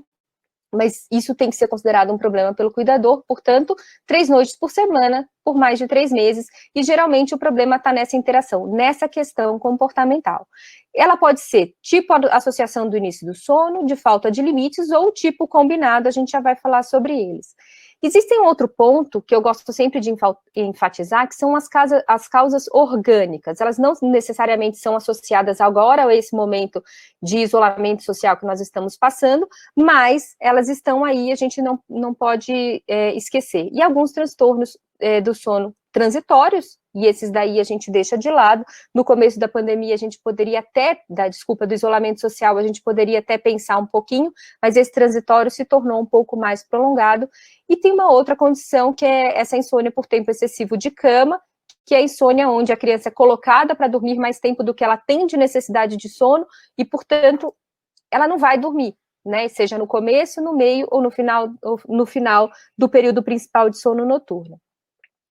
mas isso tem que ser considerado um problema pelo cuidador, portanto, 3 noites por semana, por mais de 3 meses, e geralmente o problema está nessa interação, nessa questão comportamental. Ela pode ser tipo associação do início do sono, de falta de limites, ou tipo combinado, a gente já vai falar sobre eles. Existe um outro ponto que eu gosto sempre de enfatizar, que são as causas orgânicas. Elas não necessariamente são associadas agora a esse momento de isolamento social que nós estamos passando, mas elas estão aí, a gente não pode esquecer. E alguns transtornos do sono transitórios, e esses daí a gente deixa de lado. No começo da pandemia, a gente poderia até, do isolamento social, a gente poderia até pensar um pouquinho, mas esse transitório se tornou um pouco mais prolongado. E tem uma outra condição, que é essa insônia por tempo excessivo de cama, que é a insônia onde a criança é colocada para dormir mais tempo do que ela tem de necessidade de sono, e, portanto, ela não vai dormir, né? Seja no começo, no meio ou no final do período principal de sono noturno.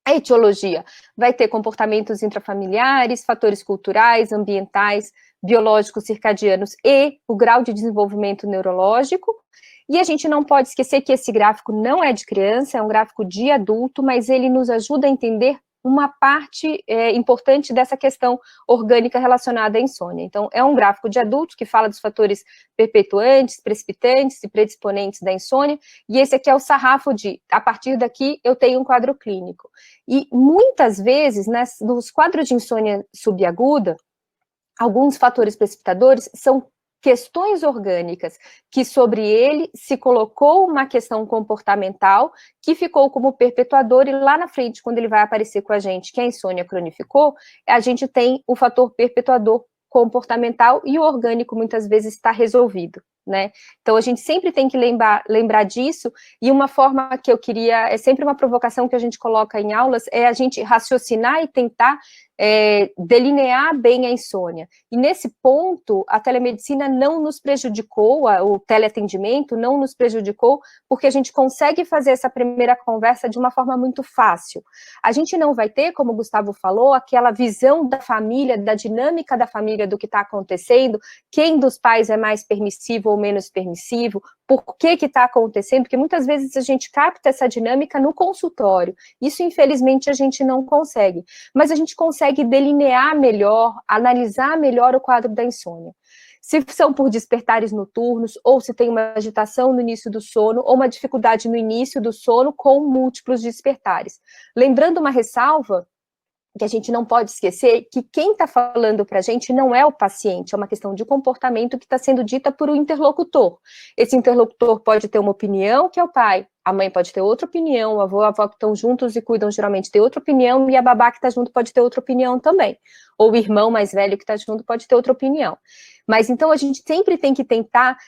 A etiologia vai ter comportamentos intrafamiliares, fatores culturais, ambientais, biológicos, circadianos e o grau de desenvolvimento neurológico. E a gente não pode esquecer que esse gráfico não é de criança, é um gráfico de adulto, mas ele nos ajuda a entender uma parte importante dessa questão orgânica relacionada à insônia. Então, é um gráfico de adultos que fala dos fatores perpetuantes, precipitantes e predisponentes da insônia, e esse aqui é o sarrafo a partir daqui eu tenho um quadro clínico. E muitas vezes, nos quadros de insônia subaguda, alguns fatores precipitadores são questões orgânicas, que sobre ele se colocou uma questão comportamental que ficou como perpetuador, e lá na frente, quando ele vai aparecer com a gente, que a insônia cronificou, a gente tem o fator perpetuador comportamental e o orgânico muitas vezes está resolvido, né? Então a gente sempre tem que lembrar disso, e uma forma que eu queria, é sempre uma provocação que a gente coloca em aulas, é a gente raciocinar e tentar delinear bem a insônia. E nesse ponto, a telemedicina não nos prejudicou, o teleatendimento não nos prejudicou, porque a gente consegue fazer essa primeira conversa de uma forma muito fácil. A gente não vai ter, como o Gustavo falou, aquela visão da família, da dinâmica da família, do que está acontecendo, quem dos pais é mais permissivo ou menos permissivo, por que está acontecendo, porque muitas vezes a gente capta essa dinâmica no consultório. Isso, infelizmente, a gente não consegue. Mas a gente consegue delinear melhor, analisar melhor o quadro da insônia. Se são por despertares noturnos, ou se tem uma agitação no início do sono, ou uma dificuldade no início do sono com múltiplos despertares. Lembrando uma ressalva, que a gente não pode esquecer, que quem está falando para a gente não é o paciente, é uma questão de comportamento que está sendo dita por um interlocutor. Esse interlocutor pode ter uma opinião, que é o pai, a mãe pode ter outra opinião, o avô e a avó que estão juntos e cuidam geralmente tem outra opinião, e a babá que está junto pode ter outra opinião também. Ou o irmão mais velho que está junto pode ter outra opinião. Mas então a gente sempre tem que tentar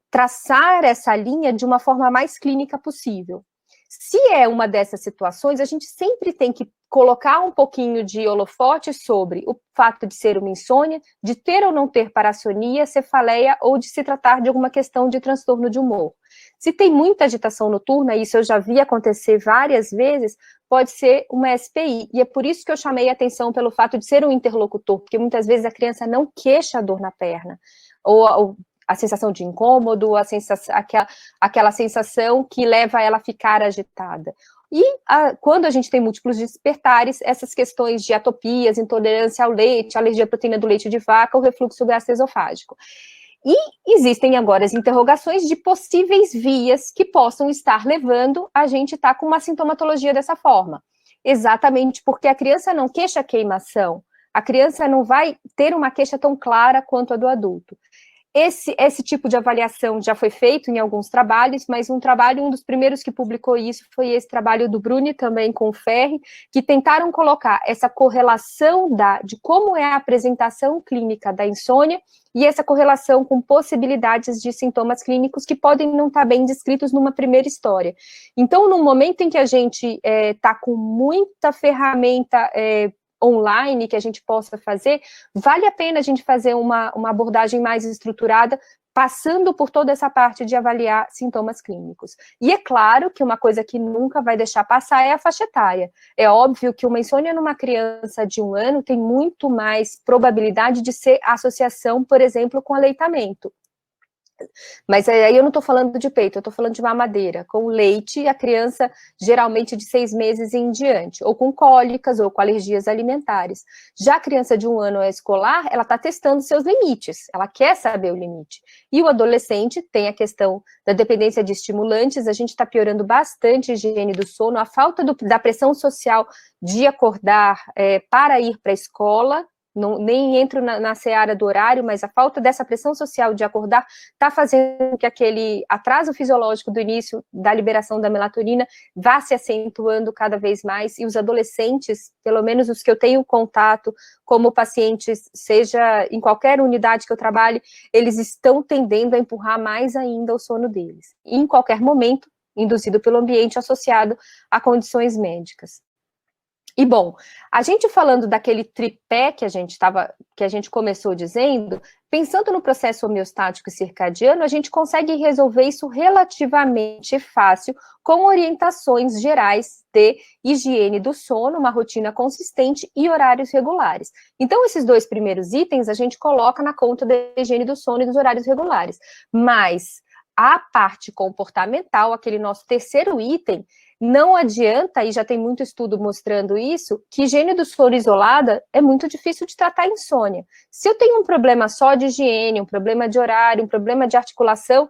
traçar essa linha de uma forma mais clínica possível. Se é uma dessas situações, a gente sempre tem que colocar um pouquinho de holofote sobre o fato de ser uma insônia, de ter ou não ter parassonia, cefaleia, ou de se tratar de alguma questão de transtorno de humor. Se tem muita agitação noturna, isso eu já vi acontecer várias vezes, pode ser uma SPI, e é por isso que eu chamei a atenção pelo fato de ser um interlocutor, porque muitas vezes a criança não queixa a dor na perna, ou a sensação de incômodo, aquela sensação que leva ela a ficar agitada. E quando a gente tem múltiplos despertares, essas questões de atopias, intolerância ao leite, alergia à proteína do leite de vaca, ou refluxo gastroesofágico. E existem agora as interrogações de possíveis vias que possam estar levando a gente a estar com uma sintomatologia dessa forma. Exatamente porque a criança não queixa queimação, a criança não vai ter uma queixa tão clara quanto a do adulto. Esse tipo de avaliação já foi feito em alguns trabalhos, mas um dos primeiros que publicou isso foi esse trabalho do Bruni, também com o Ferri, que tentaram colocar essa correlação de como é a apresentação clínica da insônia e essa correlação com possibilidades de sintomas clínicos que podem não estar bem descritos numa primeira história. Então, no momento em que a gente está com muita ferramenta online que a gente possa fazer, vale a pena a gente fazer uma abordagem mais estruturada, passando por toda essa parte de avaliar sintomas clínicos. E é claro que uma coisa que nunca vai deixar passar é a faixa etária. É óbvio que uma insônia numa criança de 1 ano tem muito mais probabilidade de ser associação, por exemplo, com aleitamento. Mas aí eu não estou falando de peito, eu estou falando de mamadeira, com leite, a criança geralmente de 6 meses em diante, ou com cólicas, ou com alergias alimentares. Já a criança de 1 ano escolar, ela está testando seus limites, ela quer saber o limite. E o adolescente tem a questão da dependência de estimulantes, a gente está piorando bastante a higiene do sono, a falta da pressão social de acordar para ir para a escola. Não, nem entro na seara do horário, mas a falta dessa pressão social de acordar está fazendo que aquele atraso fisiológico do início da liberação da melatonina vá se acentuando cada vez mais, e os adolescentes, pelo menos os que eu tenho contato como pacientes, seja em qualquer unidade que eu trabalhe, eles estão tendendo a empurrar mais ainda o sono deles, e em qualquer momento, induzido pelo ambiente associado a condições médicas. E, bom, a gente falando daquele tripé que a gente começou dizendo, pensando no processo homeostático e circadiano, a gente consegue resolver isso relativamente fácil com orientações gerais de higiene do sono, uma rotina consistente e horários regulares. Então, esses 2 primeiros itens a gente coloca na conta da higiene do sono e dos horários regulares. Mas a parte comportamental, aquele nosso terceiro item, não adianta, e já tem muito estudo mostrando isso, que higiene do sono isolada é muito difícil de tratar a insônia. Se eu tenho um problema só de higiene, um problema de horário, um problema de articulação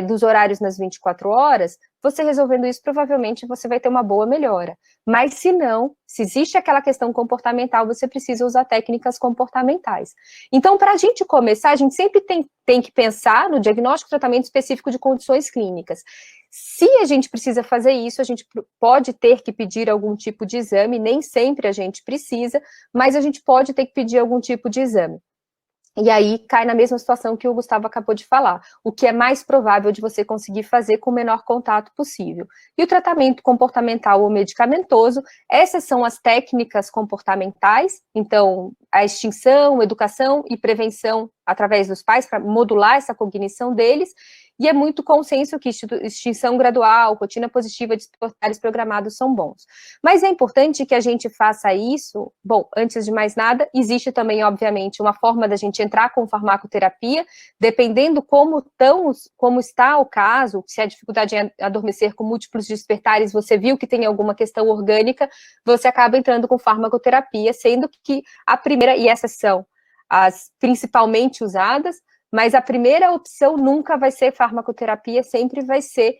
dos horários nas 24 horas, você resolvendo isso, provavelmente você vai ter uma boa melhora. Mas se não, se existe aquela questão comportamental, você precisa usar técnicas comportamentais. Então, para a gente começar, a gente sempre tem que pensar no diagnóstico e tratamento específico de condições clínicas. Se a gente precisa fazer isso, a gente pode ter que pedir algum tipo de exame, nem sempre a gente precisa, mas a gente pode ter que pedir algum tipo de exame. E aí cai na mesma situação que o Gustavo acabou de falar, o que é mais provável de você conseguir fazer com o menor contato possível. E o tratamento comportamental ou medicamentoso, essas são as técnicas comportamentais, então a extinção, educação e prevenção através dos pais, para modular essa cognição deles, e é muito consenso que extinção gradual, rotina positiva de horários programados são bons. Mas é importante que a gente faça isso, bom, antes de mais nada, existe também, obviamente, uma forma da gente entrar com farmacoterapia, dependendo como está o caso, se a dificuldade é adormecer com múltiplos despertares, você viu que tem alguma questão orgânica, você acaba entrando com farmacoterapia, sendo que a primeira, e essas são as principalmente usadas, mas a primeira opção nunca vai ser farmacoterapia, sempre vai ser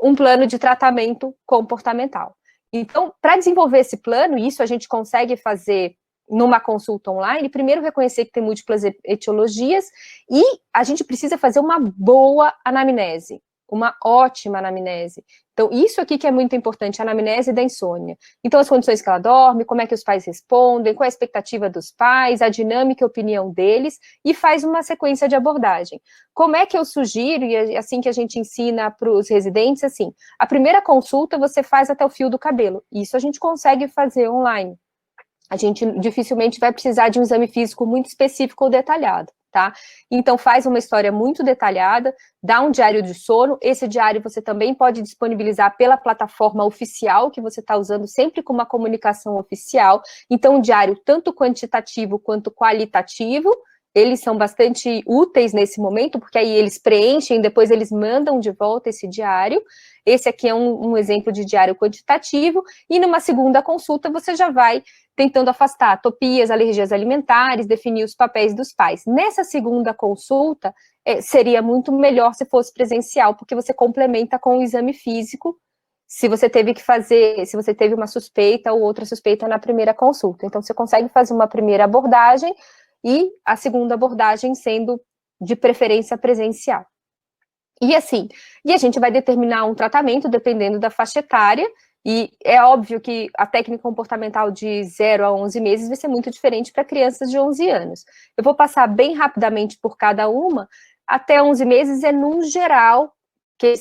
um plano de tratamento comportamental. Então, para desenvolver esse plano, isso a gente consegue fazer numa consulta online, primeiro reconhecer que tem múltiplas etiologias e a gente precisa fazer uma boa anamnese, uma ótima anamnese. Então, isso aqui que é muito importante, a anamnese da insônia. Então, as condições que ela dorme, como é que os pais respondem, qual é a expectativa dos pais, a dinâmica e a opinião deles, e faz uma sequência de abordagem. Como é que eu sugiro, e é assim que a gente ensina para os residentes, assim, a primeira consulta você faz até o fio do cabelo. Isso a gente consegue fazer online. A gente dificilmente vai precisar de um exame físico muito específico ou detalhado, tá? Então, faz uma história muito detalhada, dá um diário de sono, esse diário você também pode disponibilizar pela plataforma oficial que você está usando, sempre com uma comunicação oficial. Então, um diário tanto quantitativo quanto qualitativo, eles são bastante úteis nesse momento, porque aí eles preenchem, depois eles mandam de volta esse diário. Esse aqui é um exemplo de diário quantitativo, e numa segunda consulta você já vai tentando afastar atopias, alergias alimentares, definir os papéis dos pais. Nessa segunda consulta, seria muito melhor se fosse presencial, porque você complementa com o exame físico, se você teve que fazer, se você teve uma suspeita ou outra suspeita na primeira consulta. Então, você consegue fazer uma primeira abordagem, e a segunda abordagem sendo de preferência presencial. E assim, a gente vai determinar um tratamento dependendo da faixa etária, e é óbvio que a técnica comportamental de 0 a 11 meses vai ser muito diferente para crianças de 11 anos. Eu vou passar bem rapidamente por cada uma. Até 11 meses é, num geral,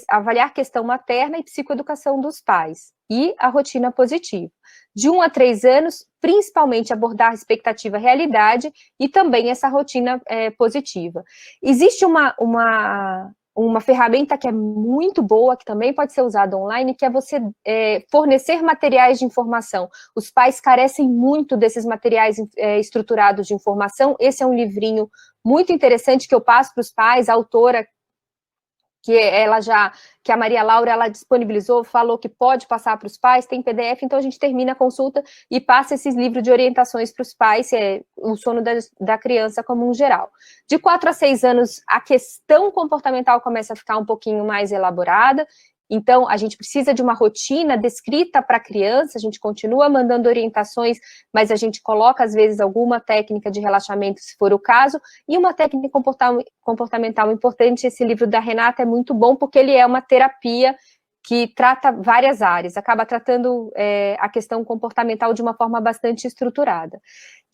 avaliar a questão materna e psicoeducação dos pais, e a rotina positiva. De 1 a 3 anos, principalmente abordar a expectativa realidade e também essa rotina positiva. Existe uma ferramenta que é muito boa, que também pode ser usada online, que é você fornecer materiais de informação. Os pais carecem muito desses materiais estruturados de informação. Esse é um livrinho muito interessante que eu passo para os pais, a autora que a Maria Laura, ela disponibilizou, falou que pode passar para os pais, tem PDF, então a gente termina a consulta e passa esses livros de orientações para os pais, o sono da criança como um geral. De 4 a 6 anos, a questão comportamental começa a ficar um pouquinho mais elaborada, então a gente precisa de uma rotina descrita para a criança, a gente continua mandando orientações, mas a gente coloca, às vezes, alguma técnica de relaxamento, se for o caso, e uma técnica comportamental importante. Esse livro da Renata é muito bom, porque ele é uma terapia que trata várias áreas, acaba tratando a questão comportamental de uma forma bastante estruturada.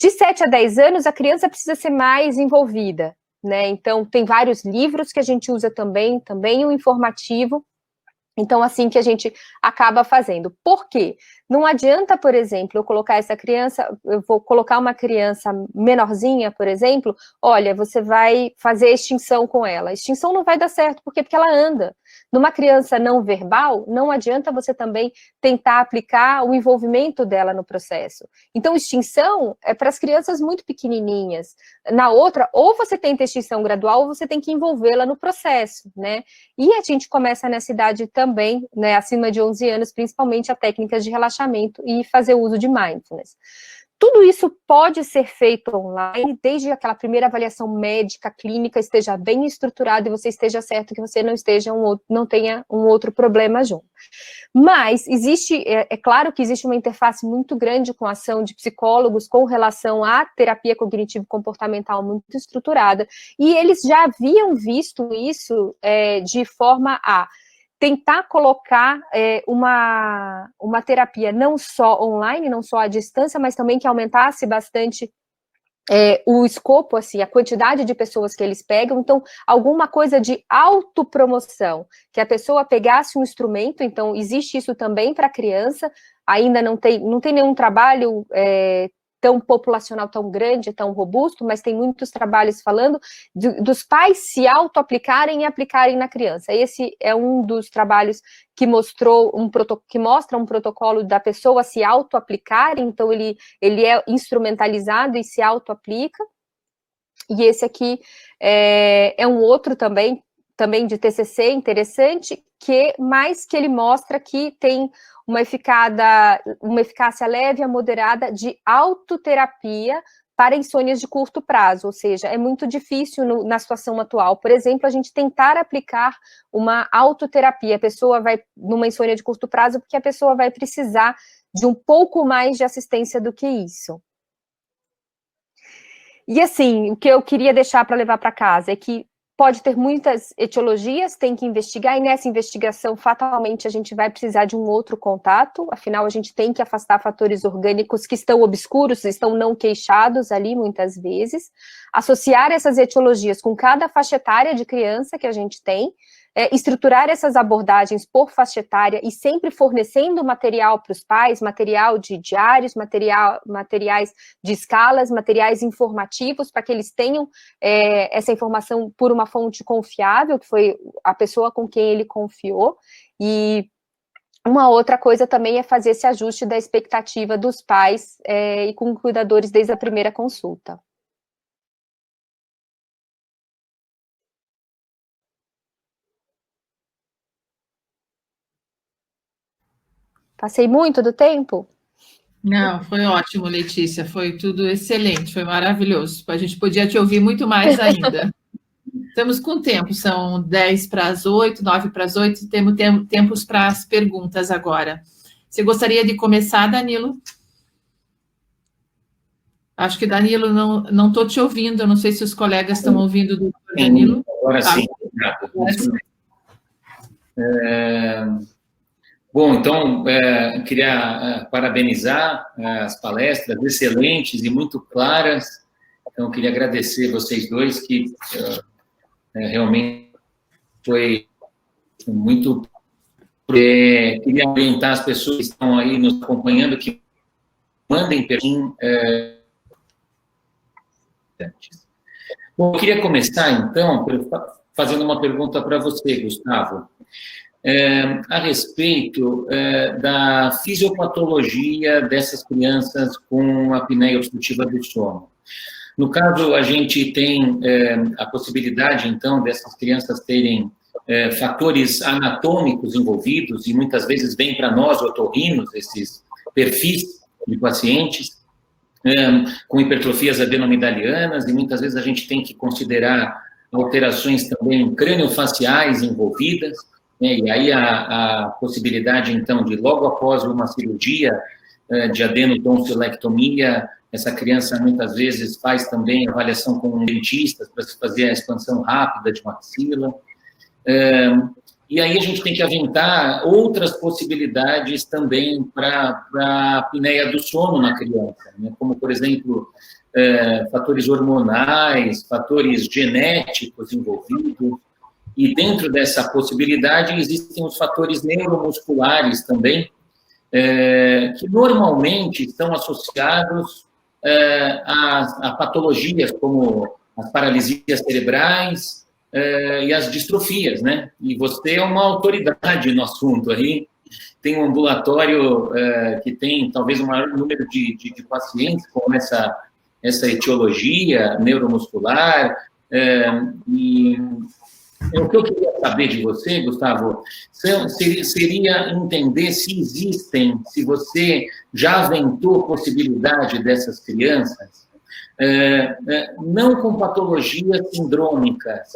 De 7 a 10 anos, a criança precisa ser mais envolvida, né? Então, tem vários livros que a gente usa também o informativo. Então, assim que a gente acaba fazendo. Por quê? Não adianta, por exemplo, eu colocar essa criança, eu vou colocar uma criança menorzinha, por exemplo, olha, você vai fazer extinção com ela. Extinção não vai dar certo, porque ela anda. Numa criança não verbal, não adianta você também tentar aplicar o envolvimento dela no processo. Então, extinção é para as crianças muito pequenininhas. Na outra, ou você tenta extinção gradual, ou você tem que envolvê-la no processo, né? E a gente começa nessa idade também, né, acima de 11 anos, principalmente a técnicas de relaxamento e fazer uso de mindfulness. tudo isso pode ser feito online, desde aquela primeira avaliação médica, clínica, esteja bem estruturada e você esteja certo que você não tenha um outro problema junto. Mas é claro que existe uma interface muito grande com a ação de psicólogos com relação à terapia cognitivo-comportamental muito estruturada, e eles já haviam visto isso de forma a tentar colocar uma terapia não só online, não só à distância, mas também que aumentasse bastante o escopo, assim, a quantidade de pessoas que eles pegam. Então, alguma coisa de autopromoção, que a pessoa pegasse um instrumento. Então, existe isso também para criança, ainda não tem nenhum trabalho tão populacional, tão grande, tão robusto, mas tem muitos trabalhos falando dos pais se auto-aplicarem e aplicarem na criança. Esse é um dos trabalhos que mostra um protocolo da pessoa se auto-aplicar, então ele é instrumentalizado e se auto-aplica. E esse aqui é um outro também de TCC interessante, mas que ele mostra que tem uma eficácia leve a moderada de autoterapia para insônias de curto prazo, ou seja, é muito difícil na situação atual, por exemplo, a gente tentar aplicar uma autoterapia, a pessoa vai numa insônia de curto prazo, porque a pessoa vai precisar de um pouco mais de assistência do que isso. E assim, o que eu queria deixar para levar para casa é que pode ter muitas etiologias, tem que investigar, e nessa investigação, fatalmente, a gente vai precisar de um outro contato, afinal, a gente tem que afastar fatores orgânicos que estão obscuros, estão não queixados ali, muitas vezes, associar essas etiologias com cada faixa etária de criança que a gente tem, estruturar essas abordagens por faixa etária e sempre fornecendo material para os pais, material de diários, materiais de escalas, materiais informativos, para que eles tenham essa informação por uma fonte confiável, que foi a pessoa com quem ele confiou. E uma outra coisa também é fazer esse ajuste da expectativa dos pais e com cuidadores desde a primeira consulta. Passei muito do tempo? Não, foi ótimo, Letícia, foi tudo excelente, foi maravilhoso. A gente podia te ouvir muito mais ainda. Estamos com tempo, são 10 para as 8, 9 para as 8, temos tempos para as perguntas agora. Você gostaria de começar, Danilo? Acho que, Danilo, não estou te ouvindo, eu não sei se os colegas estão ouvindo do Danilo. Agora sim. Bom, então, queria parabenizar as palestras excelentes e muito claras. Então, queria agradecer vocês dois, que realmente foi muito... queria orientar as pessoas que estão aí nos acompanhando, que mandem perguntas. Bom, eu queria começar, então, fazendo uma pergunta para você, Gustavo. A respeito da fisiopatologia dessas crianças com apneia obstrutiva do sono. No caso, a gente tem a possibilidade, então, dessas crianças terem fatores anatômicos envolvidos, e muitas vezes vem para nós, otorrinos, esses perfis de pacientes, com hipertrofias adenomidalianas, e muitas vezes a gente tem que considerar alterações também crâniofaciais envolvidas, e aí a possibilidade, então, de logo após uma cirurgia de adenotonsilectomia, essa criança muitas vezes faz também avaliação com dentistas para se fazer a expansão rápida de maxila. E aí a gente tem que aventar outras possibilidades também para a apneia do sono na criança, né? Como, por exemplo, fatores hormonais, fatores genéticos envolvidos. E dentro dessa possibilidade existem os fatores neuromusculares também, que normalmente estão associados a patologias como as paralisias cerebrais e as distrofias, né? E você é uma autoridade no assunto aí, tem um ambulatório que tem talvez o maior número de pacientes com essa etiologia neuromuscular, e O que eu queria saber de você, Gustavo, seria entender se existem, se você já aventou possibilidade dessas crianças, não com patologias sindrômicas,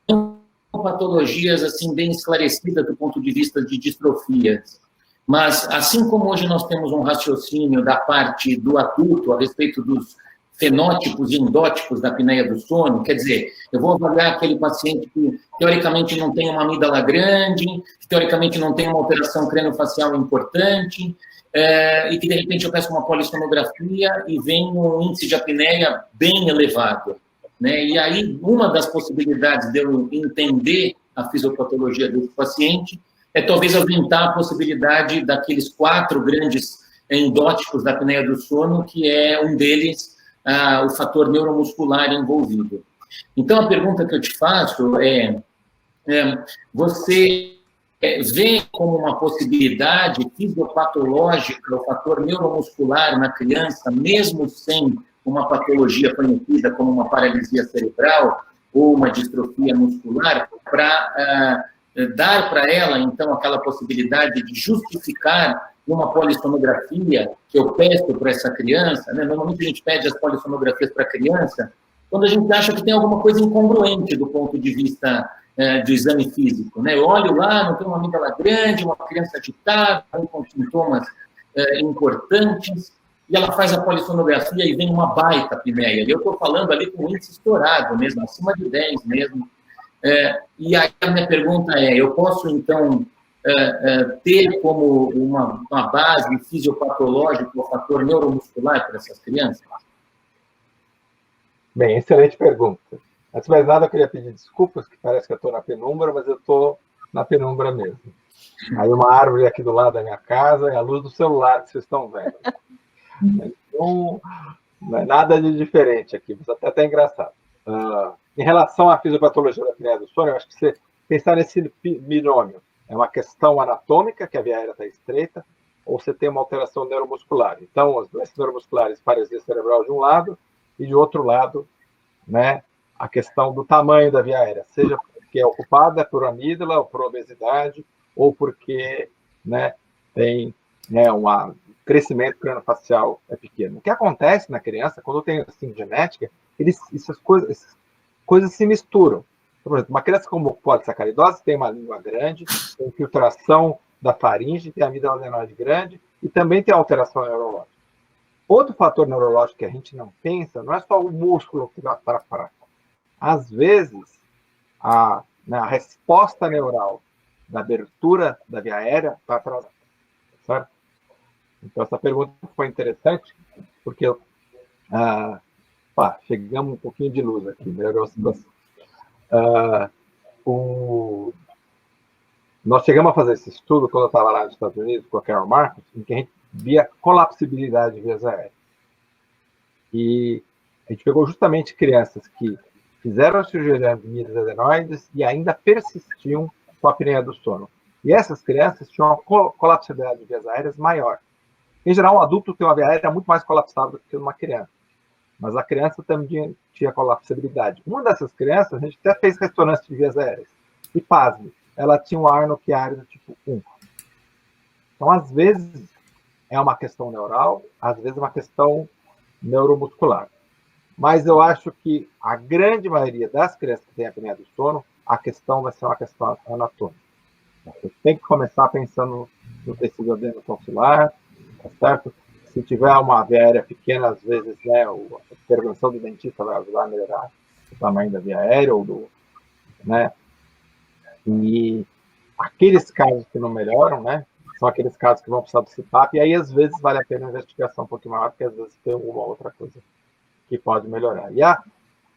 não com patologias assim bem esclarecidas do ponto de vista de distrofias, mas assim como hoje nós temos um raciocínio da parte do adulto a respeito dos fenótipos e endótipos da apneia do sono, quer dizer, eu vou avaliar aquele paciente que, teoricamente, não tem uma amígdala grande, que, teoricamente, não tem uma alteração craniofacial importante, e que, de repente, eu peço uma polissonografia e vem um índice de apneia bem elevado, né? E aí, uma das possibilidades de eu entender a fisiopatologia desse paciente é, talvez, aumentar a possibilidade daqueles 4 grandes endótipos da apneia do sono, que é um deles, o fator neuromuscular envolvido. Então, a pergunta que eu te faço você vê como uma possibilidade fisiopatológica o fator neuromuscular na criança, mesmo sem uma patologia conhecida como uma paralisia cerebral ou uma distrofia muscular, para dar para ela, então, aquela possibilidade de justificar uma polissonografia que eu peço para essa criança, né? Normalmente a gente pede as polissonografias para a criança quando a gente acha que tem alguma coisa incongruente do ponto de vista do exame físico, né? Eu olho lá, não tem uma amígdala grande, uma criança agitada, com sintomas importantes, e ela faz a polissonografia e vem uma baita apneia. E eu estou falando ali com um índice estourado mesmo, acima de 10 mesmo. E aí a minha pergunta eu posso, então, ter como uma base fisiopatológica o fator neuromuscular para essas crianças? Bem, excelente pergunta. Antes de mais nada, eu queria pedir desculpas, que parece que eu estou na penumbra, mas eu estou na penumbra mesmo. Aí uma árvore aqui do lado da minha casa e a luz do celular que vocês estão vendo. Então, não é nada de diferente aqui, mas até engraçado. Em relação à fisiopatologia da apneia do sono, eu acho que você pensar nesse binômio. É uma questão anatômica, que a via aérea está estreita, ou você tem uma alteração neuromuscular. Então, as doenças neuromusculares, paralisia cerebral de um lado, e de outro lado, né, a questão do tamanho da via aérea, seja porque é ocupada por amígdala, ou por obesidade, ou porque, né, tem, né, um crescimento craniofacial pequeno. O que acontece na criança, quando tem assim, genética, essas coisas se misturam. Por exemplo, uma criança com polissacaridose tem uma língua grande, tem infiltração da faringe, tem a amígdala adenoide grande e também tem alteração neurológica. Outro fator neurológico que a gente não pensa não é só o músculo que está fraco. Às vezes, a resposta neural da abertura da via aérea está atrasada. Certo? Então, essa pergunta foi interessante, porque chegamos um pouquinho de luz aqui, melhorou a situação. Nós chegamos a fazer esse estudo quando eu estava lá nos Estados Unidos com a Carol Marcos, em que a gente via colapsibilidade de vias aéreas. E a gente pegou justamente crianças que fizeram a cirurgia de amígdalas adenoides e ainda persistiam com a apneia do sono. E essas crianças tinham uma colapsibilidade de vias aéreas maior. Em geral, um adulto tem uma via aérea muito mais colapsada do que uma criança. Mas a criança também tinha colapsibilidade. Uma dessas crianças, a gente até fez ressonância de vias aéreas. E, pasme, ela tinha um arnoquiário do tipo 1. Então, às vezes, é uma questão neural, às vezes é uma questão neuromuscular. Mas eu acho que a grande maioria das crianças que têm apneia do sono, a questão vai ser uma questão anatômica. Você tem que começar pensando no tecido adenotonsilar, tá certo? Se tiver uma via aérea pequena, às vezes, né, a intervenção do dentista vai ajudar a melhorar o tamanho da via aérea, né? E aqueles casos que não melhoram, né, são aqueles casos que vão precisar do CPAP, e aí, às vezes, vale a pena uma investigação um pouquinho maior, porque, às vezes, tem alguma outra coisa que pode melhorar. E a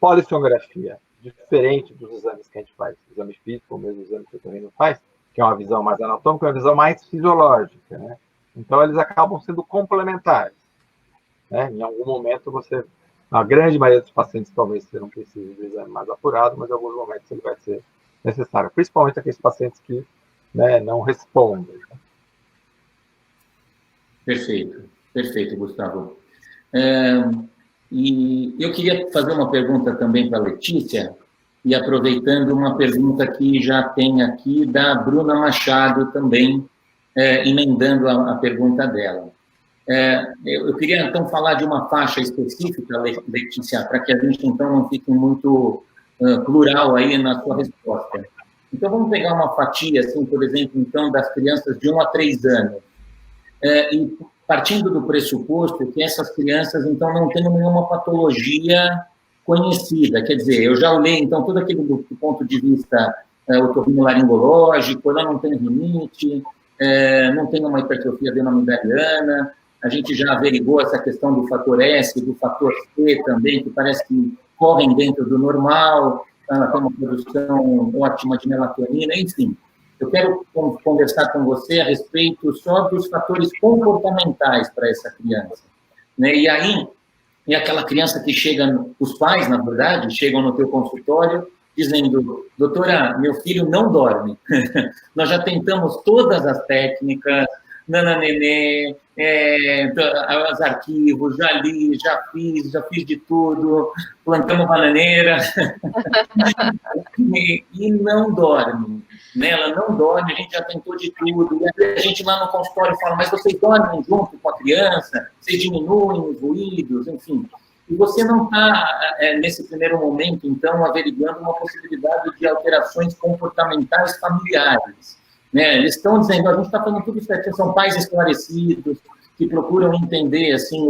polissonografia, diferente dos exames que a gente faz, exame físico, ou mesmo exame que o Torrino faz, que é uma visão mais anatômica, é uma visão mais fisiológica, né? Então, eles acabam sendo complementares, né? Em algum momento, na grande maioria dos pacientes, talvez você não precise de exame mais apurado, mas em alguns momentos ele vai ser necessário, principalmente aqueles pacientes que, né, não respondem. Perfeito, Gustavo. E eu queria fazer uma pergunta também para a Letícia, e aproveitando uma pergunta que já tem aqui da Bruna Machado também, emendando a pergunta dela. Eu queria, então, falar de uma faixa específica, Letícia, para que a gente, então, não fique muito plural aí na sua resposta. Então, vamos pegar uma fatia, assim, por exemplo, então, das crianças de 1 a 3 anos, e partindo do pressuposto que essas crianças, então, não têm nenhuma patologia conhecida, quer dizer, eu já olhei, então, tudo aquilo do ponto de vista otorrinolaringológico, ela não tem rinite, não tem uma hipertrofia adenomidaliana, a gente já averigou essa questão do fator S, do fator C também, que parece que correm dentro do normal, ela tem uma produção ótima de melatonina, enfim. Eu quero conversar com você a respeito só dos fatores comportamentais para essa criança, né? E aí, é aquela criança que chega, os pais, na verdade, chegam no teu consultório dizendo, doutora, meu filho não dorme. Nós já tentamos todas as técnicas, nananenê, os arquivos, já li, já fiz de tudo, plantamos bananeira, e não dorme. Né? Ela não dorme, a gente já tentou de tudo, e a gente lá no consultório fala, mas vocês dormem junto com a criança? Vocês diminuem os ruídos, enfim. E você não está, nesse primeiro momento, então, averiguando uma possibilidade de alterações comportamentais familiares. Né? Eles estão dizendo, a gente está fazendo tudo certo, são pais esclarecidos, que procuram entender assim,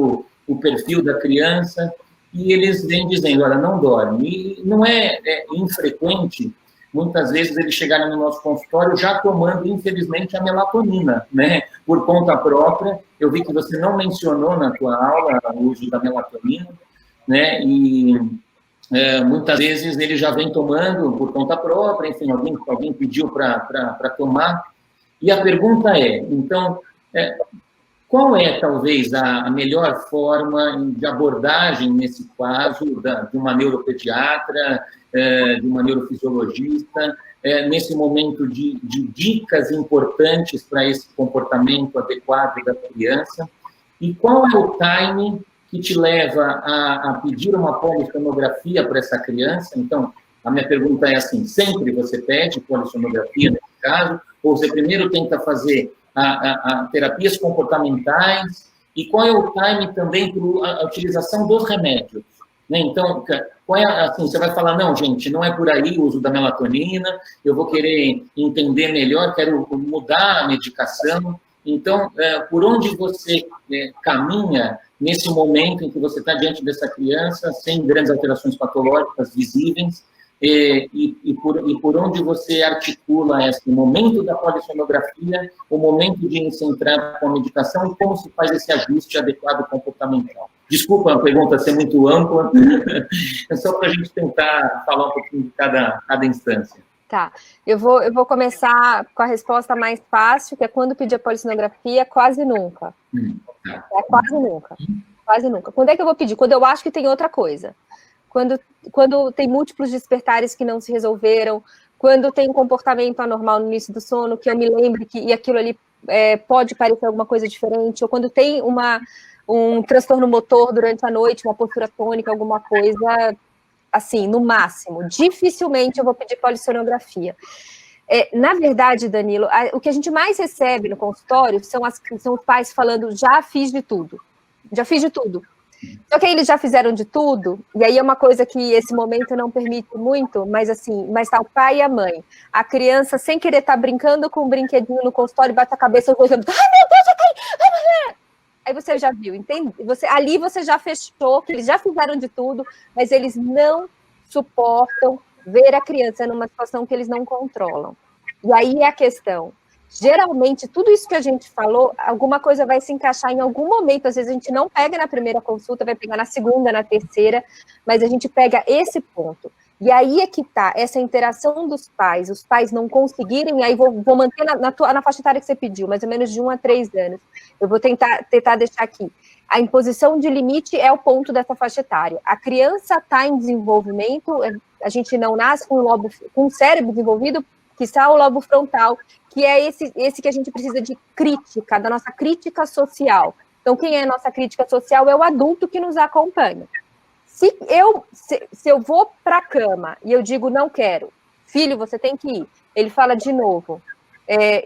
o perfil da criança, e eles vêm dizendo, olha, não dorme. E não é infrequente, muitas vezes, eles chegarem no nosso consultório já tomando, infelizmente, a melatonina, né? Por conta própria. Eu vi que você não mencionou na tua aula o uso da melatonina, né? E muitas vezes ele já vem tomando por conta própria, enfim, alguém pediu para tomar. E a pergunta é, então, qual é, talvez, a melhor forma de abordagem nesse caso de uma neuropediatra, de uma neurofisiologista, nesse momento de dicas importantes para esse comportamento adequado da criança? E qual é o timing que te leva a pedir uma polissonografia para essa criança? Então, a minha pergunta é assim, sempre você pede polissonografia nesse caso, ou você primeiro tenta fazer a terapias comportamentais, e qual é o time também para a utilização dos remédios? Né? Então, qual é, assim, você vai falar, não, gente, não é por aí o uso da melatonina, eu vou querer entender melhor, quero mudar a medicação. Então, por onde você caminha nesse momento em que você está diante dessa criança, sem grandes alterações patológicas visíveis, e por onde você articula esse momento da polissonografia, o momento de entrar com a medicação, e como se faz esse ajuste adequado comportamental? Desculpa a pergunta ser muito ampla, é só para a gente tentar falar um pouquinho de cada instância. Tá, eu vou começar com a resposta mais fácil, que é quando pedir a polissonografia, quase nunca. Quase nunca. Quase nunca. Quando é que eu vou pedir? Quando eu acho que tem outra coisa. Quando tem múltiplos despertares que não se resolveram, quando tem um comportamento anormal no início do sono, que eu me lembre que aquilo ali pode parecer alguma coisa diferente, ou quando tem um transtorno motor durante a noite, uma postura tônica, alguma coisa assim, no máximo. Dificilmente eu vou pedir polissonografia. Na verdade, Danilo, o que a gente mais recebe no consultório são os pais falando, já fiz de tudo. Só que aí eles já fizeram de tudo, e aí é uma coisa que esse momento não permite muito, mas tá o pai e a mãe. A criança, sem querer estar brincando com um brinquedinho no consultório, bate a cabeça, olhando, ai meu Deus, eu caí! Aí você já viu, entende? Ali você já fechou, que eles já fizeram de tudo, mas eles não suportam ver a criança numa situação que eles não controlam. E aí é a questão. Geralmente, tudo isso que a gente falou, alguma coisa vai se encaixar em algum momento. Às vezes a gente não pega na primeira consulta, vai pegar na segunda, na terceira, mas a gente pega esse ponto. E aí é que está essa interação dos pais, os pais não conseguirem, e aí vou manter na faixa etária que você pediu, mais ou menos de 1 a 3 anos. Eu vou tentar deixar aqui. A imposição de limite é o ponto dessa faixa etária. A criança está em desenvolvimento, a gente não nasce com um cérebro desenvolvido, que está o lobo frontal, que é esse que a gente precisa de crítica, da nossa crítica social. Então, quem é a nossa crítica social é o adulto que nos acompanha. Se eu vou para a cama e eu digo, não quero, filho, você tem que ir. Ele fala de novo,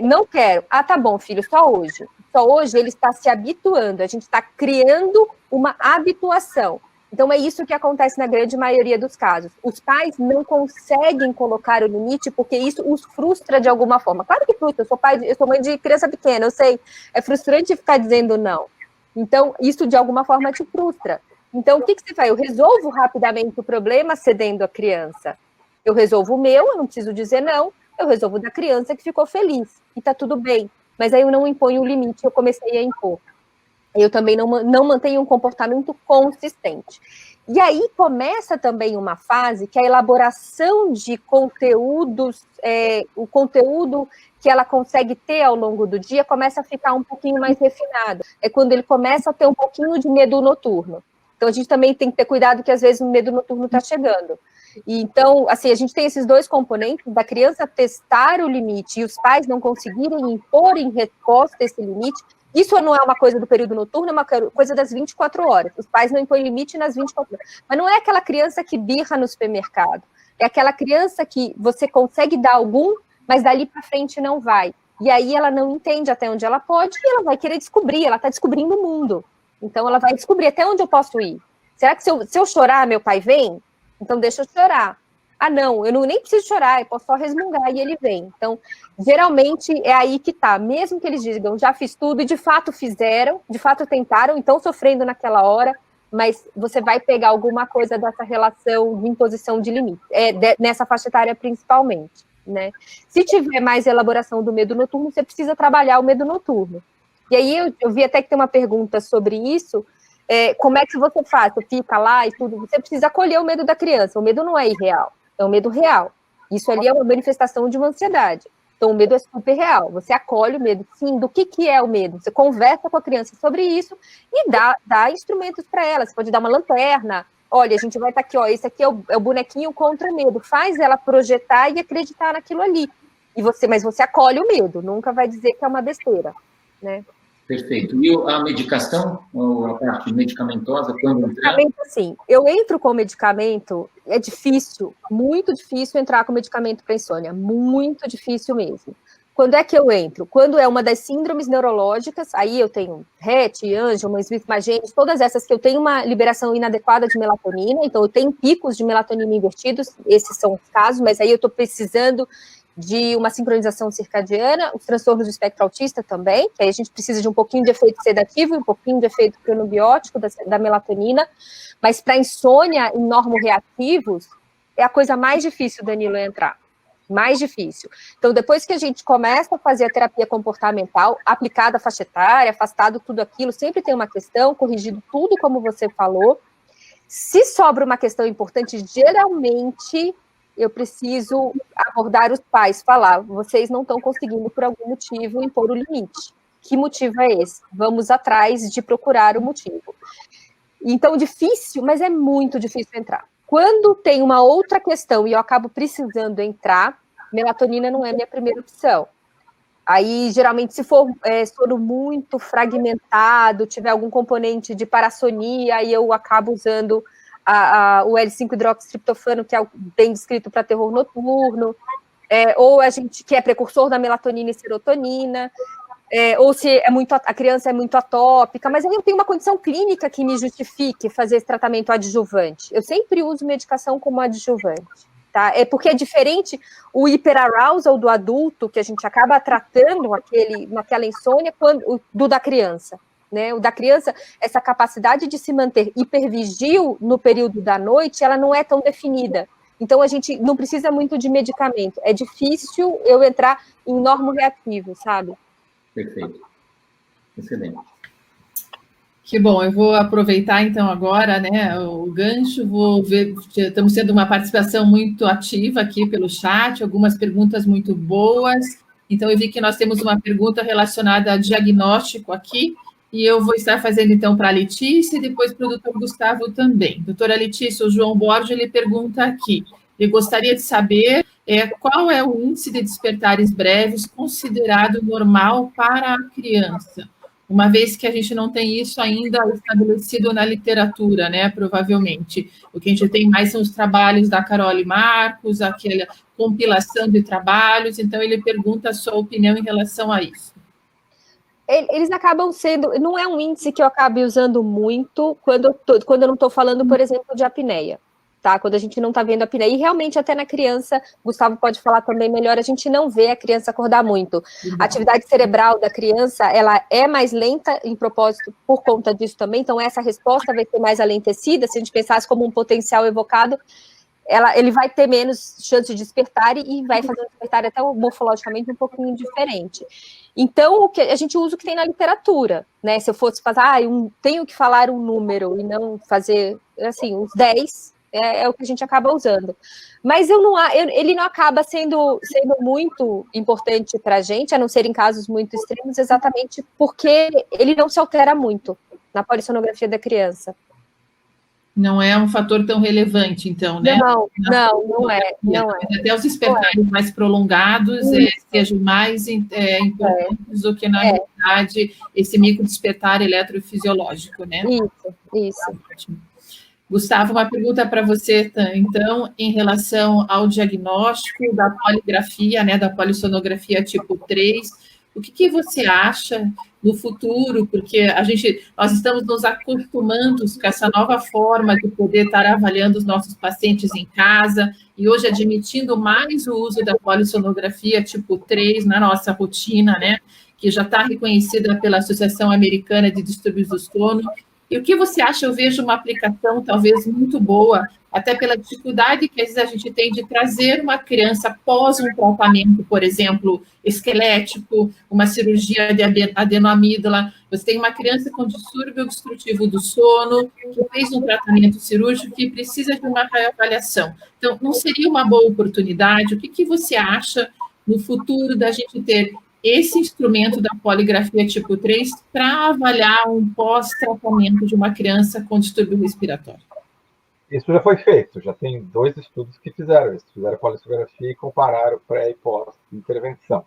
não quero. Ah, tá bom, filho, só hoje. Só hoje ele está se habituando, a gente está criando uma habituação. Então, é isso que acontece na grande maioria dos casos. Os pais não conseguem colocar o limite porque isso os frustra de alguma forma. Claro que frustra, eu sou mãe de criança pequena, eu sei. É frustrante ficar dizendo não. Então, isso de alguma forma te frustra. Então, o que você faz? Eu resolvo rapidamente o problema cedendo a criança. Eu resolvo o meu, eu não preciso dizer não. Eu resolvo da criança que ficou feliz. E tá tudo bem. Mas aí eu não imponho o limite, eu comecei a impor. Eu também não mantenho um comportamento consistente. E aí começa também uma fase que a elaboração de conteúdos, o conteúdo que ela consegue ter ao longo do dia começa a ficar um pouquinho mais refinado. É quando ele começa a ter um pouquinho de medo noturno. Então, a gente também tem que ter cuidado que, às vezes, o medo noturno está chegando. E, então, assim, a gente tem esses dois componentes, da criança testar o limite e os pais não conseguirem impor em resposta esse limite. Isso não é uma coisa do período noturno, é uma coisa das 24 horas. Os pais não impõem limite nas 24 horas. Mas não é aquela criança que birra no supermercado. É aquela criança que você consegue dar algum, mas dali para frente não vai. E aí ela não entende até onde ela pode e ela vai querer descobrir, ela está descobrindo o mundo. Então ela vai descobrir até onde eu posso ir. Será que se eu chorar, meu pai vem? Então deixa eu chorar. Ah, não, eu nem preciso chorar, eu posso só resmungar e ele vem. Então, geralmente é aí que tá. Mesmo que eles digam, já fiz tudo, e de fato fizeram, de fato tentaram, então sofrendo naquela hora, mas você vai pegar alguma coisa dessa relação de imposição de limite, nessa faixa etária principalmente, né? Se tiver mais elaboração do medo noturno, você precisa trabalhar o medo noturno. E aí eu vi até que tem uma pergunta sobre isso. Como é que você faz? Você fica lá e tudo, você precisa acolher o medo da criança. O medo não é irreal, é um medo real. Isso ali é uma manifestação de uma ansiedade. Então, o medo é super real. Você acolhe o medo. Sim, do que é o medo? Você conversa com a criança sobre isso e dá instrumentos para ela. Você pode dar uma lanterna. Olha, a gente vai estar aqui, ó, esse aqui é o bonequinho contra medo. Faz ela projetar e acreditar naquilo ali. Mas você acolhe o medo, nunca vai dizer que é uma besteira, né? Perfeito. E a medicação, ou a parte medicamentosa, quando entrar? Sim, eu entro com medicamento, é difícil, muito difícil entrar com medicamento para insônia, muito difícil mesmo. Quando é que eu entro? Quando é uma das síndromes neurológicas, aí eu tenho RET, Angelman, Smith-Magenis, todas essas que eu tenho uma liberação inadequada de melatonina, então eu tenho picos de melatonina invertidos, esses são os casos, mas aí eu estou precisando de uma sincronização circadiana, os transtornos do espectro autista também, que aí a gente precisa de um pouquinho de efeito sedativo e um pouquinho de efeito cronobiótico da melatonina, mas para insônia em normoreativos é a coisa mais difícil, Danilo, entrar. Mais difícil. Então, depois que a gente começa a fazer a terapia comportamental, aplicada à faixa etária, afastado tudo aquilo, sempre tem uma questão, corrigido tudo como você falou. Se sobra uma questão importante, geralmente eu preciso abordar os pais, falar, vocês não estão conseguindo por algum motivo impor o limite. Que motivo é esse? Vamos atrás de procurar o motivo. Então, difícil, mas é muito difícil entrar. Quando tem uma outra questão e eu acabo precisando entrar, melatonina não é minha primeira opção. Aí, geralmente, se for sono muito fragmentado, tiver algum componente de parassonia, aí eu acabo usando o L5-hidroxitriptofano, que é bem descrito para terror noturno, ou a gente que é precursor da melatonina e serotonina, ou se a criança é muito atópica, mas aí eu tenho uma condição clínica que me justifique fazer esse tratamento adjuvante. Eu sempre uso medicação como adjuvante, tá? Porque é diferente o hiperarousal do adulto, que a gente acaba tratando naquela insônia, do da criança. Né? O da criança, essa capacidade de se manter hipervigil no período da noite, ela não é tão definida. Então, a gente não precisa muito de medicamento. É difícil eu entrar em normoreativo, sabe? Perfeito. Excelente. Que bom, eu vou aproveitar então agora, né, o gancho, vou ver, estamos tendo uma participação muito ativa aqui pelo chat, algumas perguntas muito boas. Então, eu vi que nós temos uma pergunta relacionada a diagnóstico aqui, e eu vou estar fazendo, então, para a Letícia e depois para o doutor Gustavo também. Doutora Letícia, o João Borges, ele pergunta aqui, ele gostaria de saber qual é o índice de despertares breves considerado normal para a criança? uma vez que a gente não tem isso ainda estabelecido na literatura, né, provavelmente. O que a gente tem mais são os trabalhos da Carole Marcos, aquela compilação de trabalhos, então ele pergunta a sua opinião em relação a isso. Eles acabam sendo, não é um índice que eu acabe usando muito quando eu não estou falando, por exemplo, de apneia, tá? Quando a gente não está vendo a apneia, e realmente até na criança, Gustavo pode falar também melhor, a gente não vê a criança acordar muito. A atividade cerebral da criança, ela é mais lenta em propósito por conta disso também, então essa resposta vai ser mais alentecida, se a gente pensasse como um potencial evocado, ele vai ter menos chance de despertar e vai fazer um despertar até morfologicamente um pouquinho diferente. Então, a gente usa o que tem na literatura, né? Se eu fosse fazer, tenho que falar um número e não fazer, assim, uns 10, é o que a gente acaba usando. Mas ele não acaba sendo muito importante para a gente, a não ser em casos muito extremos, exatamente porque ele não se altera muito na polissonografia da criança. Não é um fator tão relevante, então, né? Não é. Até os despertares mais prolongados sejam mais importantes do que, na realidade, esse microdespertar eletrofisiológico, né? Isso. Gustavo, uma pergunta para você, então, em relação ao diagnóstico da poligrafia, né, da polissonografia tipo 3, o que você acha no futuro? Porque nós estamos nos acostumando com essa nova forma de poder estar avaliando os nossos pacientes em casa e hoje admitindo mais o uso da polissonografia tipo 3 na nossa rotina, né, que já está reconhecida pela Associação Americana de Distúrbios do Sono. E o que você acha? Eu vejo uma aplicação talvez muito boa, até pela dificuldade que às vezes a gente tem de trazer uma criança após um tratamento, por exemplo, esquelético, uma cirurgia de adenoamígdala. Você tem uma criança com distúrbio obstrutivo do sono, que fez um tratamento cirúrgico que precisa de uma reavaliação. Então, não seria uma boa oportunidade? O que você acha no futuro da gente ter esse instrumento da poligrafia tipo 3 para avaliar um pós-tratamento de uma criança com distúrbio respiratório? Isso já foi feito, já tem 2 estudos que fizeram isso, fizeram polissonografia e compararam pré e pós-intervenção.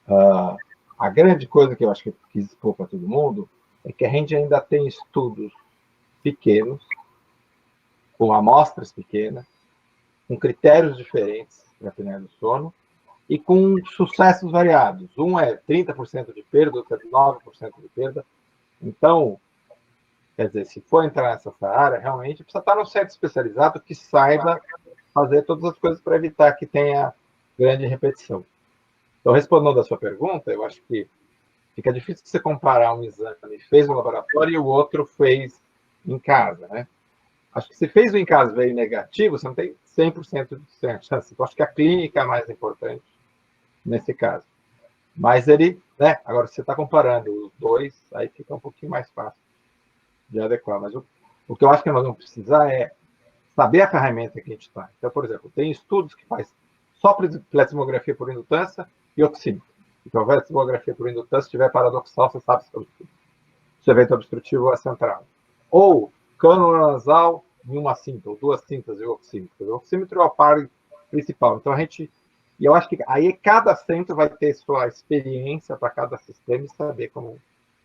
A grande coisa que eu acho que eu quis expor para todo mundo é que a gente ainda tem estudos pequenos, com amostras pequenas, com critérios diferentes para apneia do sono, e com sucessos variados. Um é 30% de perda, outro é 9% de perda. Então, quer dizer, se for entrar nessa área, realmente precisa estar num centro especializado que saiba fazer todas as coisas para evitar que tenha grande repetição. Então, respondendo a sua pergunta, eu acho que fica difícil você comparar um exame que fez no laboratório e o outro fez em casa, né? Acho que se fez o em casa e veio negativo, você não tem 100% de chance. Eu acho que a clínica é mais importante nesse caso. Mas ele, né? Agora, se você está comparando os 2, aí fica um pouquinho mais fácil de adequar. Mas o que eu acho que nós vamos precisar é saber a ferramenta que a gente está. Então, por exemplo, tem estudos que faz só pletismografia por indutância e oxímetro. Então, a pletismografia por indutância, se tiver paradoxal, você sabe se o evento obstrutivo é central. Ou cânula nasal em uma cinta, ou 2 cintas e o oxímetro. O oxímetro é o par principal. Então, e eu acho que aí cada centro vai ter sua experiência para cada sistema e saber como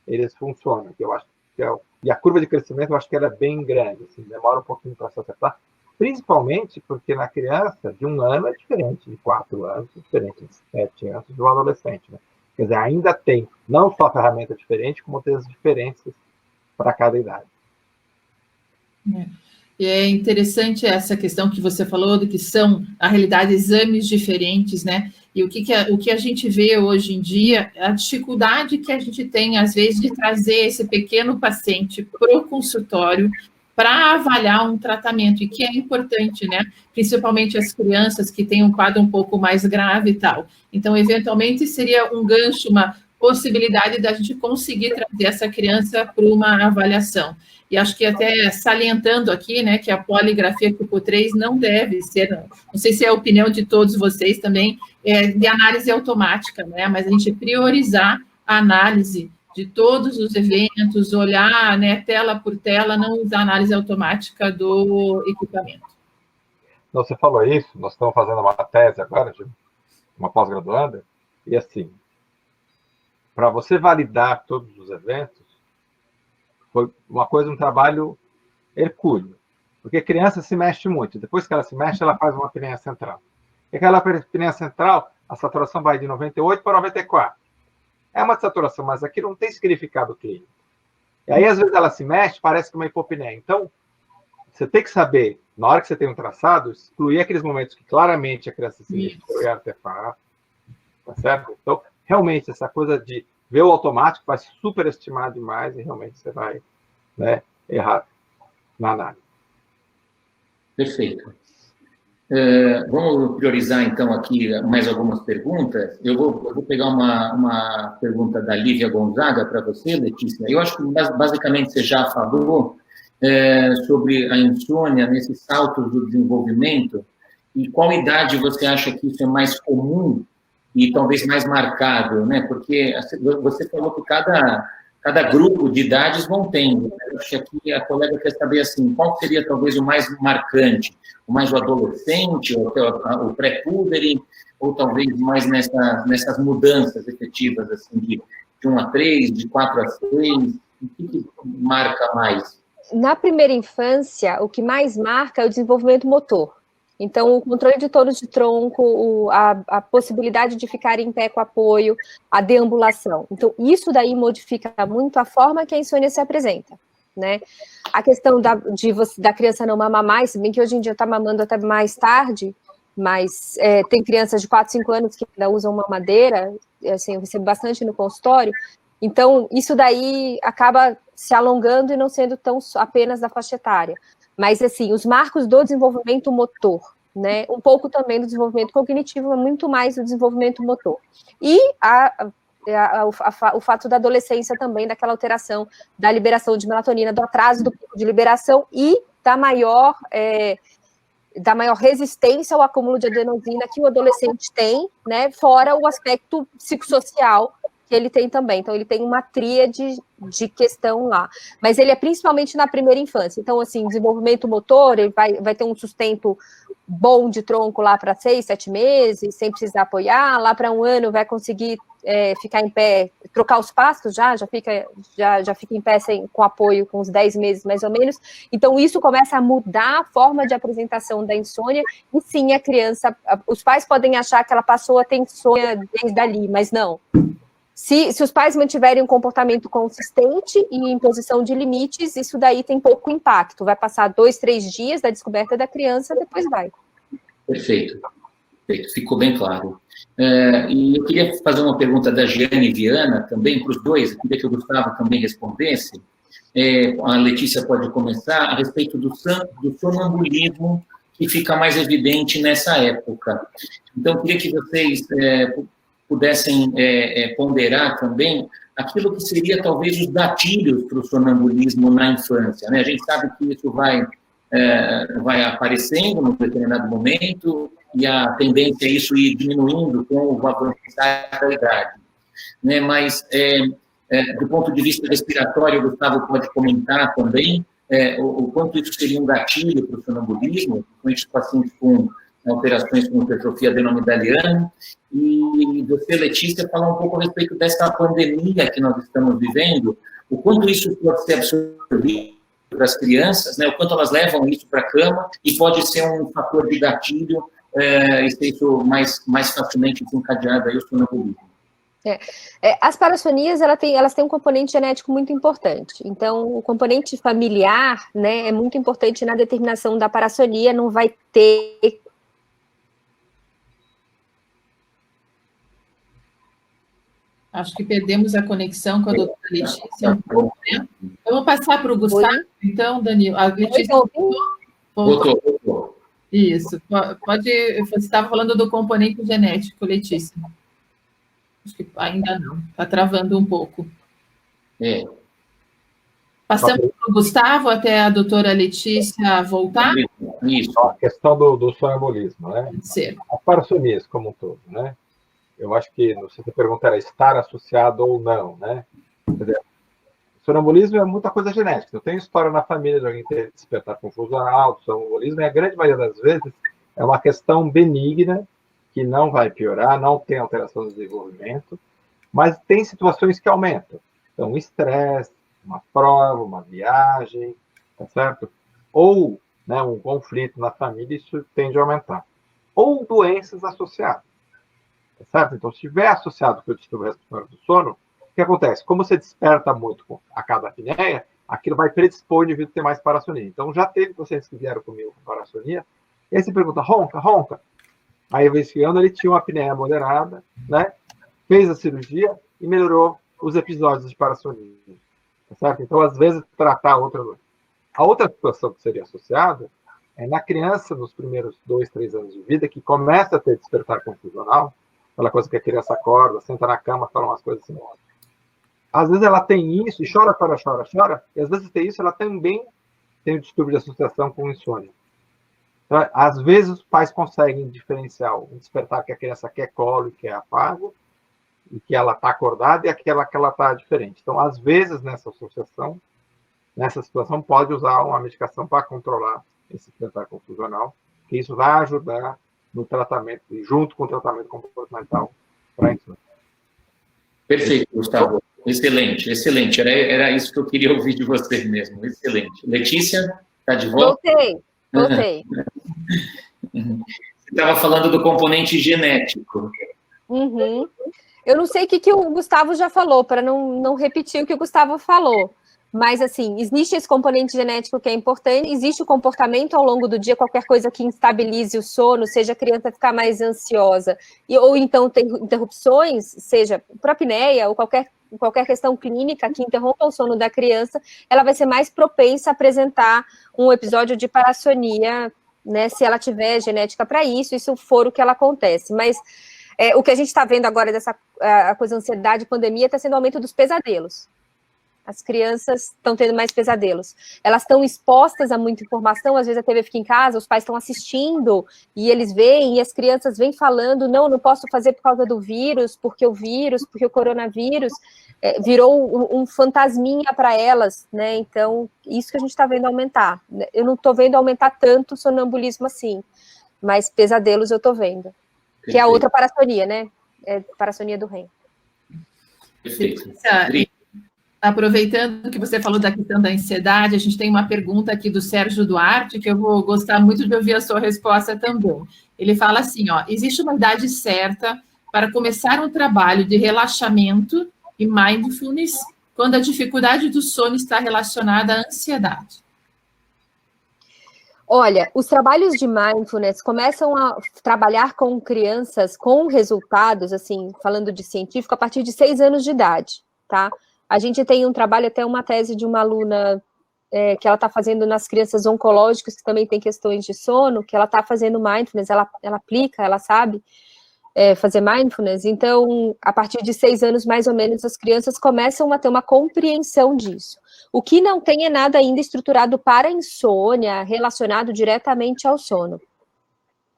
eles funcionam. Eu acho que e a curva de crescimento, eu acho que ela é bem grande, assim, demora um pouquinho para se acertar, principalmente porque na criança, de 1 ano é diferente de 4 anos, diferente de 7 anos de um adolescente. Né? Quer dizer, ainda tem não só ferramenta diferente, como tem as diferenças para cada idade. E é interessante essa questão que você falou, de que são, na realidade, exames diferentes, né? E o que a gente vê hoje em dia, a dificuldade que a gente tem, às vezes, de trazer esse pequeno paciente para o consultório para avaliar um tratamento, e que é importante, né? Principalmente as crianças que têm um quadro um pouco mais grave e tal. Então, eventualmente, seria um gancho, uma possibilidade da gente conseguir trazer essa criança para uma avaliação. E acho que até salientando aqui, né, que a poligrafia tipo 3 não deve ser, não sei se é a opinião de todos vocês também, de análise automática, né, mas a gente priorizar a análise de todos os eventos, olhar, né, tela por tela, não usar análise automática do equipamento. Você falou isso, nós estamos fazendo uma tese agora, de uma pós-graduanda, e assim, para você validar todos os eventos, foi um trabalho hercúleo, porque a criança se mexe muito. Depois que ela se mexe, ela faz uma apneia central. E aquela apneia central, a saturação vai de 98 para 94. É uma saturação, mas aqui não tem significado clínico. E aí, às vezes, ela se mexe, parece que é uma hipopneia. Então, você tem que saber, na hora que você tem um traçado, excluir aqueles momentos que claramente a criança se mexeu e artefato, tá certo? Então, realmente, essa coisa de ver o automático vai superestimar demais e realmente você vai, né, errar na análise. Perfeito. Vamos priorizar, então, aqui mais algumas perguntas. Eu vou pegar uma pergunta da Lívia Gonzaga para você, Letícia. Eu acho que, basicamente, você já falou sobre a insônia nesses saltos do desenvolvimento e qual idade você acha que isso é mais comum e talvez mais marcado, né? Porque você falou que cada grupo de idades vão tendo. Eu acho que aqui a colega quer saber, assim, qual seria talvez o mais marcante? O mais o adolescente, ou o pré-puberty, ou talvez mais nessas mudanças efetivas, assim, de 1 a 3, de 4 a 6? O que marca mais? Na primeira infância, o que mais marca é o desenvolvimento motor. Então, o controle de tonos de tronco, a possibilidade de ficar em pé com apoio, a deambulação. Então, isso daí modifica muito a forma que a insônia se apresenta, né? A questão da criança não mamar mais, se bem que hoje em dia está mamando até mais tarde, mas tem crianças de 4, 5 anos que ainda usam mamadeira, assim, eu recebo bastante no consultório. Então, isso daí acaba se alongando e não sendo tão apenas da faixa etária. Mas, assim, os marcos do desenvolvimento motor, né? Um pouco também do desenvolvimento cognitivo, mas muito mais do desenvolvimento motor. E o fato da adolescência também, daquela alteração da liberação de melatonina, do atraso do pico de liberação e da maior resistência ao acúmulo de adenosina que o adolescente tem, né? Fora o aspecto psicossocial que ele tem também. Então, ele tem uma tríade de questão lá. Mas ele é principalmente na primeira infância. Então, assim, desenvolvimento motor, ele vai ter um sustento bom de tronco lá para 6, 7 meses, sem precisar apoiar. Lá para 1 ano vai conseguir ficar em pé, trocar os passos já fica em pé com apoio com uns 10 meses, mais ou menos. Então, isso começa a mudar a forma de apresentação da insônia. E sim, a criança... Os pais podem achar que ela passou a ter insônia desde ali, mas não. Se os pais mantiverem um comportamento consistente e em posição de limites, isso daí tem pouco impacto. Vai passar 2, 3 dias da descoberta da criança, depois vai. Perfeito. Ficou bem claro. E eu queria fazer uma pergunta da Giane Viana, também para os dois, eu queria que o Gustavo também respondesse. A Letícia pode começar, a respeito do sonambulismo, que fica mais evidente nessa época. Então, eu queria que vocês pudessem ponderar também aquilo que seria talvez os gatilhos para o sonambulismo na infância, né? A gente sabe que isso vai aparecendo num determinado momento e a tendência é isso ir diminuindo com o avançar da idade, né? Mas do ponto de vista respiratório, o Gustavo pode comentar também o quanto isso seria um gatilho para o sonambulismo, principalmente os pacientes com alterações como hipertrofia adenomidaliana, e você, Letícia, falar um pouco a respeito dessa pandemia que nós estamos vivendo, o quanto isso pode ser absorvido para as crianças, né, o quanto elas levam isso para a cama, e pode ser um fator de gatilho e ser isso mais facilmente desencadeado aí o sonambulismo. As parassonias, elas têm um componente genético muito importante. Então, o componente familiar, né, é muito importante na determinação da parassonia, não vai ter... Acho que perdemos a conexão com a doutora Letícia um pouco, né? Eu vou passar para o Gustavo, então, Danilo. A Letícia voltou. Isso. Você estava falando do componente genético, Letícia. Acho que ainda não. Está travando um pouco. Passamos para o Gustavo até a doutora Letícia voltar? Isso. A questão do sonambulismo, né? Pode ser. As parassonias como um todo, né? Eu acho que, não sei se a pergunta era estar associado ou não, né? Quer dizer, sonambulismo é muita coisa genética. Eu tenho história na família de alguém ter despertar confusional, sonambulismo, e a grande maioria das vezes é uma questão benigna, que não vai piorar, não tem alteração do desenvolvimento, Mas tem situações que aumentam. Então, estresse, uma prova, uma viagem, tá certo? Ou, né, um conflito na família, isso tende a aumentar. Ou doenças associadas, tá certo? Então, se estiver associado com o distúrbio respiratório do sono, o que acontece? Como você desperta muito a cada apneia, aquilo vai predispor o indivíduo a ter mais parassonia. Então, já teve pacientes que vieram comigo com parassonia, e aí você pergunta, ronca, ronca. Aí, investigando, ele tinha uma apneia moderada, né? Fez a cirurgia e melhorou os episódios de parassonia. Tá certo? Então, às vezes, tratar a outra situação que seria associada é na criança, nos primeiros 2, 3 anos de vida, que começa a ter despertar confusional, aquela coisa que a criança acorda, senta na cama, fala umas coisas assim. Às vezes ela tem isso, e chora, chora, chora, chora, e às vezes tem isso, ela também tem o distúrbio de associação com insônia. Então, às vezes os pais conseguem diferenciar o despertar que a criança quer colo e quer afago, e que ela está acordada, e aquela que ela está diferente. Então, às vezes, nessa associação, nessa situação, pode usar uma medicação para controlar esse despertar confusional, que isso vai ajudar no tratamento, junto com o tratamento comportamental para insônia. Perfeito, Gustavo. Excelente, excelente. Era isso que eu queria ouvir de você mesmo. Excelente. Letícia, está de volta? Voltei. Você estava falando do componente genético. Uhum. Eu não sei o que o Gustavo já falou, para não repetir o que o Gustavo falou. Mas, assim, existe esse componente genético que é importante, existe o comportamento ao longo do dia, qualquer coisa que instabilize o sono, seja a criança ficar mais ansiosa, ou então ter interrupções, seja propneia ou qualquer questão clínica que interrompa o sono da criança, ela vai ser mais propensa a apresentar um episódio de parassonia, né, se ela tiver genética para isso, isso for o que ela acontece. Mas o que a gente está vendo agora dessa coisa ansiedade, pandemia, está sendo o aumento dos pesadelos. As crianças estão tendo mais pesadelos. Elas estão expostas a muita informação, às vezes a TV fica em casa, os pais estão assistindo, e eles veem, e as crianças vêm falando, não posso fazer por causa do vírus, porque o coronavírus virou um fantasminha para elas, né? Então, isso que a gente está vendo aumentar. Eu não estou vendo aumentar tanto o sonambulismo assim, mas pesadelos eu estou vendo. Que é a outra parassonia, né? É parassonia do REM. Perfeito. Aproveitando que você falou da questão da ansiedade, a gente tem uma pergunta aqui do Sérgio Duarte, que eu vou gostar muito de ouvir a sua resposta também. Ele fala assim, existe uma idade certa para começar um trabalho de relaxamento e mindfulness quando a dificuldade do sono está relacionada à ansiedade? Olha, os trabalhos de mindfulness começam a trabalhar com crianças com resultados, assim, falando de científico, a partir de 6 anos de idade, tá? A gente tem um trabalho, até uma tese de uma aluna que ela está fazendo nas crianças oncológicas, que também tem questões de sono, que ela está fazendo mindfulness, ela aplica, ela sabe fazer mindfulness. Então, a partir de 6 anos, mais ou menos, as crianças começam a ter uma compreensão disso. O que não tem é nada ainda estruturado para insônia, relacionado diretamente ao sono.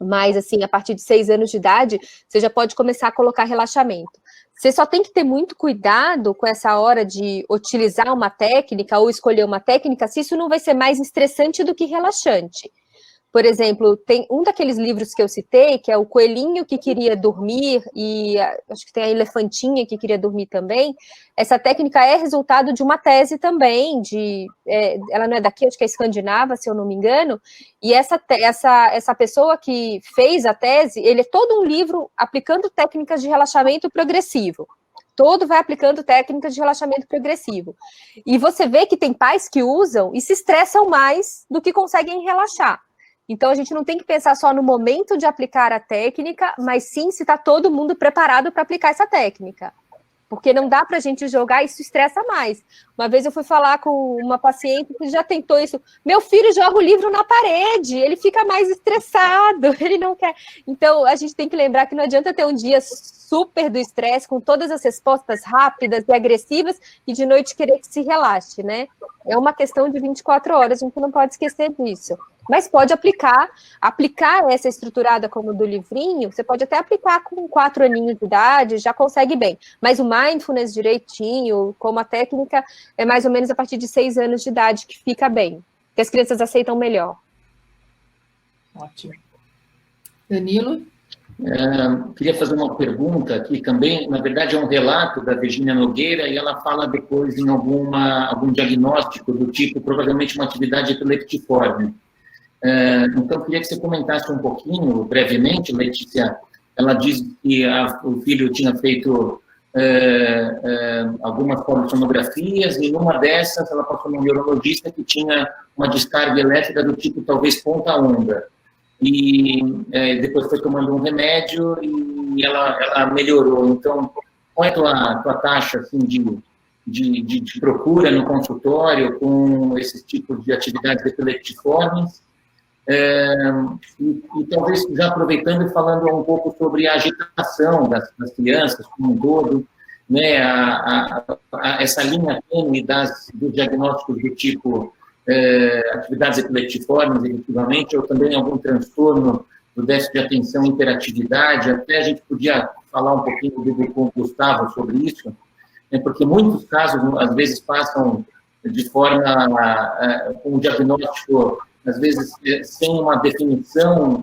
Mas, assim, a partir de 6 anos de idade, você já pode começar a colocar relaxamento. Você só tem que ter muito cuidado com essa hora de utilizar uma técnica ou escolher uma técnica, se isso não vai ser mais estressante do que relaxante. Por exemplo, tem um daqueles livros que eu citei, que é o Coelhinho que Queria Dormir, e acho que tem a Elefantinha que Queria Dormir também. Essa técnica é resultado de uma tese também, ela não é daqui, acho que é escandinava, se eu não me engano, e essa pessoa que fez a tese, ele é todo um livro aplicando técnicas de relaxamento progressivo. Todo vai aplicando técnicas de relaxamento progressivo. E você vê que tem pais que usam e se estressam mais do que conseguem relaxar. Então, a gente não tem que pensar só no momento de aplicar a técnica, mas sim se está todo mundo preparado para aplicar essa técnica. Porque não dá para a gente jogar, isso estressa mais. Uma vez eu fui falar com uma paciente que já tentou isso. Meu filho joga o livro na parede, ele fica mais estressado, ele não quer. Então, a gente tem que lembrar que não adianta ter um dia super do estresse, com todas as respostas rápidas e agressivas, e de noite querer que se relaxe, né? É uma questão de 24 horas, a gente não pode esquecer disso. Mas pode aplicar essa estruturada como do livrinho, você pode até aplicar com 4 aninhos de idade, já consegue bem. Mas o mindfulness direitinho, como a técnica, é mais ou menos a partir de 6 anos de idade que fica bem, que as crianças aceitam melhor. Ótimo. Danilo? Queria fazer uma pergunta aqui também, na verdade é um relato da Virgínia Nogueira, e ela fala depois em algum diagnóstico do tipo, provavelmente uma atividade epileptiforme. Então, queria que você comentasse um pouquinho, brevemente, Letícia. Ela diz que o filho tinha feito algumas polissonografias, e numa dessas ela passou no neurologista que tinha uma descarga elétrica do tipo, talvez, ponta-onda. E depois foi tomando um remédio e ela melhorou. Então, qual é a tua taxa assim, de procura no consultório com esses tipos de atividades epileptiformes? E talvez já aproveitando e falando um pouco sobre a agitação das crianças como um todo, né, essa linha tênue dos diagnósticos do tipo atividades epileptiformes, efetivamente, ou também algum transtorno do déficit de atenção e hiperatividade. Até a gente podia falar um pouquinho com o Gustavo sobre isso, né, porque muitos casos, às vezes, passam de forma com um diagnóstico, às vezes, sem uma definição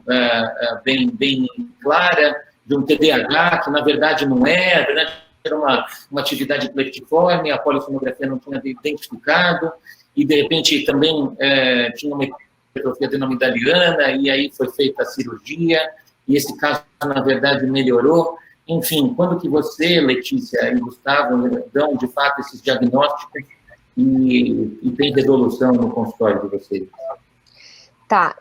bem clara, de um TDAH, que na verdade não é, né? Era uma atividade epileptiforme, a polissonografia não tinha identificado, e de repente também tinha uma hipertrofia adenomidaliana, e aí foi feita a cirurgia, e esse caso, na verdade, melhorou. Enfim, quando que você, Letícia e Gustavo, dão, de fato, esses diagnósticos e tem resolução no consultório de vocês? Tá,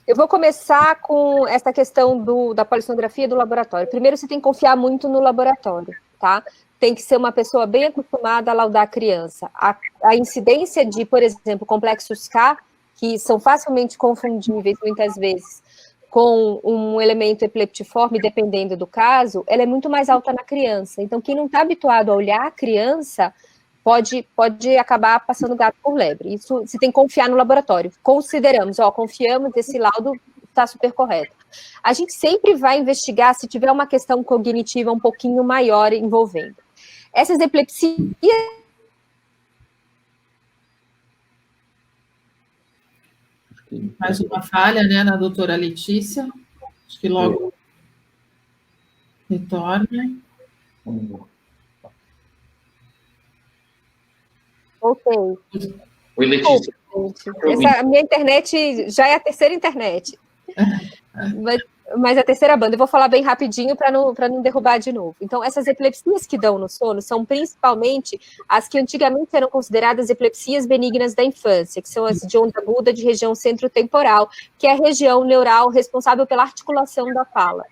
eu vou começar com essa questão da polissonografia do laboratório. Primeiro, você tem que confiar muito no laboratório, tá? Tem que ser uma pessoa bem acostumada a laudar a criança. A incidência de, por exemplo, complexos K, que são facilmente confundíveis, muitas vezes, com um elemento epileptiforme, dependendo do caso, ela é muito mais alta na criança. Então, quem não está habituado a olhar a criança pode acabar passando gato por lebre. Isso você tem que confiar no laboratório. Confiamos, esse laudo está super correto. A gente sempre vai investigar se tiver uma questão cognitiva um pouquinho maior envolvendo. Essas epilepsias... Mais uma falha, né, na doutora Letícia. Acho que logo retorna. Ok. Oi, Letícia. A minha internet já é a terceira internet. Mas a terceira banda, eu vou falar bem rapidinho para não derrubar de novo. Então, essas epilepsias que dão no sono são principalmente as que antigamente eram consideradas epilepsias benignas da infância, que são as de onda aguda de região centrotemporal, que é a região neural responsável pela articulação da fala.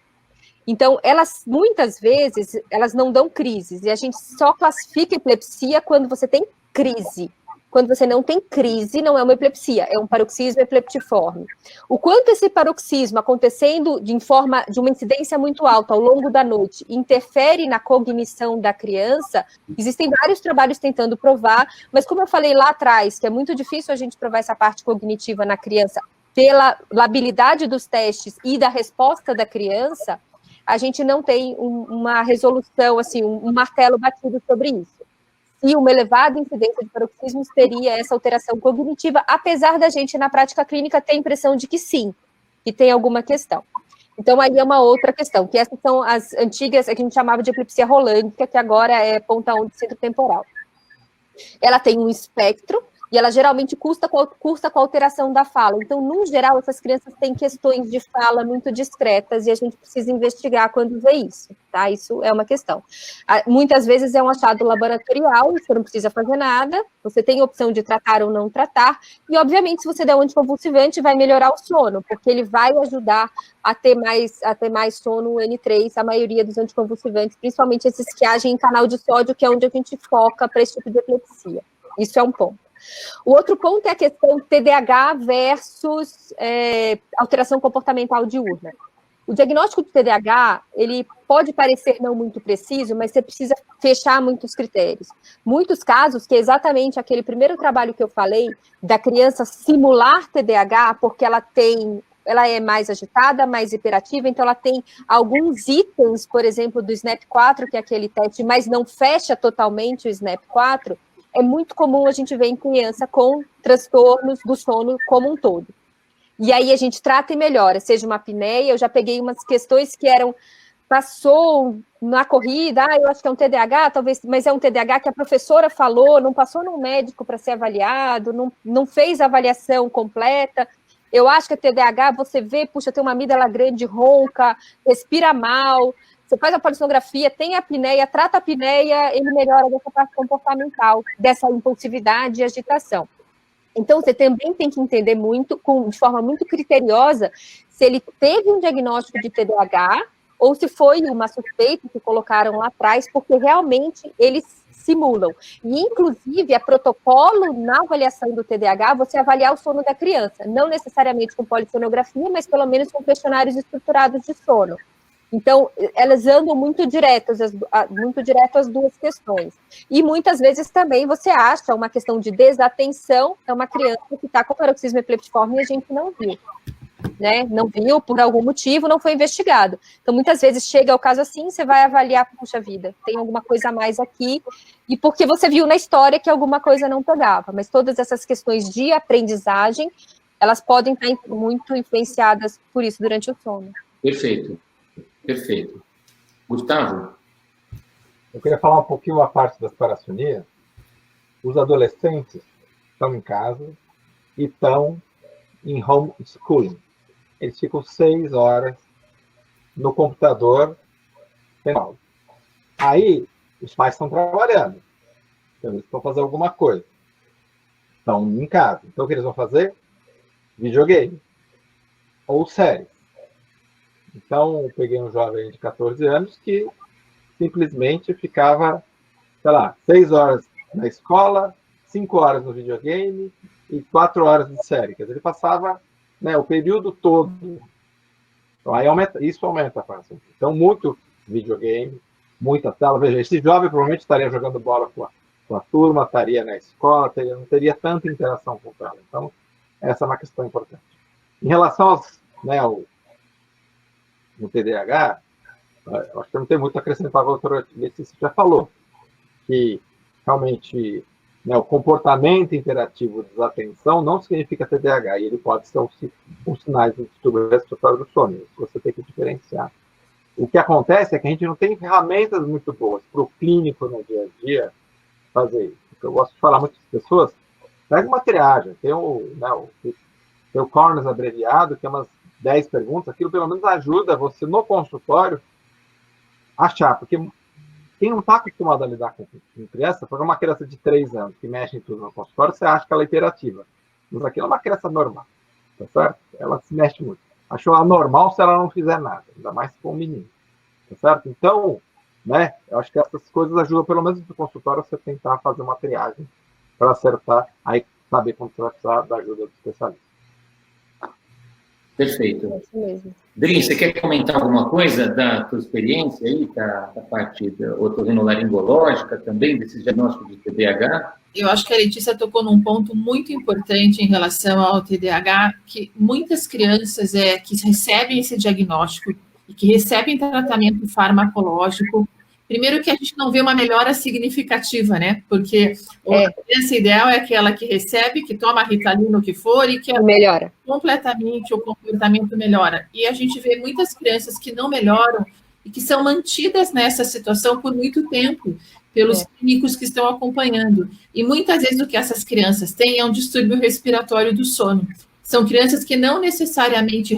Então, muitas vezes, elas não dão crises, e a gente só classifica epilepsia quando você tem crise. Quando você não tem crise, não é uma epilepsia, é um paroxismo epileptiforme. O quanto esse paroxismo acontecendo de uma incidência muito alta ao longo da noite interfere na cognição da criança, existem vários trabalhos tentando provar, mas como eu falei lá atrás, que é muito difícil a gente provar essa parte cognitiva na criança pela labilidade dos testes e da resposta da criança, a gente não tem uma resolução, assim, um martelo batido sobre isso. E uma elevada incidência de paroxismos teria essa alteração cognitiva, apesar da gente, na prática clínica, ter a impressão de que sim, que tem alguma questão. Então, aí é uma outra questão, que essas são as antigas, que a gente chamava de epilepsia rolândica, que agora é ponta-onda centrotemporal. Ela tem um espectro, e ela geralmente cursa com a alteração da fala. Então, no geral, essas crianças têm questões de fala muito discretas e a gente precisa investigar quando vê isso, tá? Isso é uma questão. Muitas vezes é um achado laboratorial, você não precisa fazer nada, você tem a opção de tratar ou não tratar, e, obviamente, se você der um anticonvulsivante, vai melhorar o sono, porque ele vai ajudar a ter mais sono N3, a maioria dos anticonvulsivantes, principalmente esses que agem em canal de sódio, que é onde a gente foca para esse tipo de epilepsia. Isso é um ponto. O outro ponto é a questão TDAH versus alteração comportamental diurna. O diagnóstico de TDAH, ele pode parecer não muito preciso, mas você precisa fechar muitos critérios. Muitos casos, que é exatamente aquele primeiro trabalho que eu falei, da criança simular TDAH, porque ela é mais agitada, mais hiperativa, então ela tem alguns itens, por exemplo, do SNAP-4, que é aquele teste, mas não fecha totalmente o SNAP-4, é muito comum a gente ver em criança com transtornos do sono como um todo. e aí a gente trata e melhora, seja uma apneia, eu já peguei umas questões que eram, passou na corrida, eu acho que é um TDAH, talvez, mas é um TDAH que a professora falou, não passou num médico para ser avaliado, não fez a avaliação completa. Eu acho que a TDAH, você vê, puxa, tem uma amígdala grande, ronca, respira mal, você faz a polissonografia, tem a apneia, trata a apneia, ele melhora dessa parte comportamental, dessa impulsividade e agitação. Então, você também tem que entender muito, de forma muito criteriosa, se ele teve um diagnóstico de TDAH ou se foi uma suspeita que colocaram lá atrás, porque realmente eles simulam. E, inclusive, é protocolo na avaliação do TDAH você avaliar o sono da criança, não necessariamente com polissonografia, mas pelo menos com questionários estruturados de sono. Então, elas andam muito direto as duas questões. E muitas vezes também você acha uma questão de desatenção, é uma criança que está com paroxismo epileptiforme e a gente não viu. Né? Não viu, por algum motivo, não foi investigado. Então, muitas vezes chega ao caso assim, você vai avaliar, puxa vida, tem alguma coisa a mais aqui, e porque você viu na história que alguma coisa não pegava. Mas todas essas questões de aprendizagem, elas podem estar muito influenciadas por isso durante o sono. Perfeito. Perfeito. Gustavo? Eu queria falar um pouquinho a parte das parassonias. Os adolescentes estão em casa e estão em homeschooling. Eles ficam 6 horas no computador tendo aula. Aí, os pais estão trabalhando. Então, eles estão fazendo alguma coisa. Estão em casa. Então, o que eles vão fazer? Videogame. Ou séries. Então, eu peguei um jovem de 14 anos que simplesmente ficava, sei lá, 6 horas na escola, 5 horas no videogame e 4 horas de série. Quer dizer, ele passava, né, o período todo. Então, aí isso aumenta a fase. Então, muito videogame, muita tela. Veja, esse jovem provavelmente estaria jogando bola com a turma, estaria na escola, não teria tanta interação com ela. Então, essa é uma questão importante. Em relação no TDAH, eu acho que não tem muito a acrescentar, a doutora Letícia já falou, que realmente, né, o comportamento interativo de desatenção não significa TDAH, e ele pode ser um sinais de distúrbio respiratório do sono. Isso você tem que diferenciar. O que acontece é que a gente não tem ferramentas muito boas para o clínico no dia a dia fazer isso. Eu gosto de falar muitas pessoas, pega uma triagem, tem o Corners abreviado, que é umas 10 perguntas, aquilo pelo menos ajuda você no consultório a achar, porque quem não está acostumado a lidar com criança, por uma criança de 3 anos que mexe em tudo no consultório, você acha que ela é hiperativa. Mas aquilo é uma criança normal, tá certo? Ela se mexe muito. Achou ela normal se ela não fizer nada, ainda mais se for um menino, tá certo? Então, né, eu acho que essas coisas ajudam, pelo menos no consultório, você tentar fazer uma triagem para acertar, aí saber quando você vai precisar da ajuda do especialista. Perfeito. É isso mesmo. Dri, você quer comentar alguma coisa da tua experiência aí, da parte otorrinolaringológica também, desse diagnóstico de TDAH? Eu acho que a Letícia tocou num ponto muito importante em relação ao TDAH, que muitas crianças que recebem esse diagnóstico e que recebem tratamento farmacológico, primeiro que a gente não vê uma melhora significativa, né? Porque a criança ideal é aquela que recebe, que toma Ritalina, o que for, e que melhora. Completamente o comportamento melhora. E a gente vê muitas crianças que não melhoram e que são mantidas nessa situação por muito tempo pelos clínicos que estão acompanhando. E muitas vezes o que essas crianças têm é um distúrbio respiratório do sono. São crianças que não necessariamente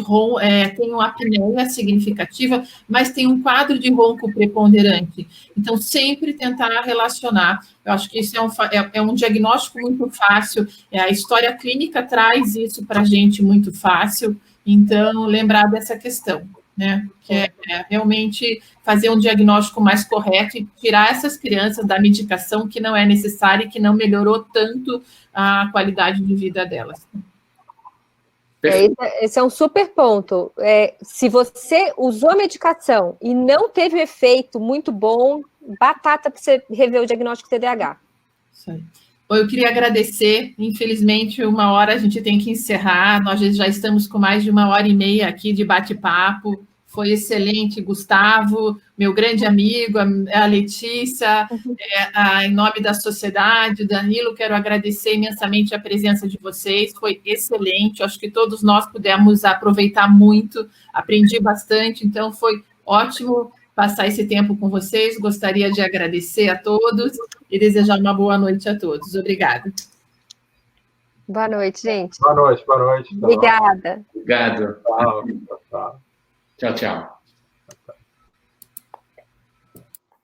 têm uma apneia significativa, mas têm um quadro de ronco preponderante. Então, sempre tentar relacionar. Eu acho que isso é um diagnóstico muito fácil. A história clínica traz isso para a gente muito fácil. Então, lembrar dessa questão, né? Que é realmente fazer um diagnóstico mais correto e tirar essas crianças da medicação que não é necessária e que não melhorou tanto a qualidade de vida delas. Esse é um super ponto. Se você usou a medicação e não teve um efeito muito bom, batata para você rever o diagnóstico TDAH. Isso aí. Bom, eu queria agradecer. Infelizmente, 1 hora a gente tem que encerrar. Nós já estamos com mais de 1h30 aqui de bate-papo. foi excelente, Gustavo, meu grande amigo, a Letícia, em nome da sociedade, Danilo, quero agradecer imensamente a presença de vocês, foi excelente, acho que todos nós pudemos aproveitar muito, aprendi bastante, então foi ótimo passar esse tempo com vocês, gostaria de agradecer a todos e desejar uma boa noite a todos. Obrigada. Boa noite, gente. Boa noite, boa noite. Obrigada. Obrigado. Tchau, tchau. Tchau, tchau.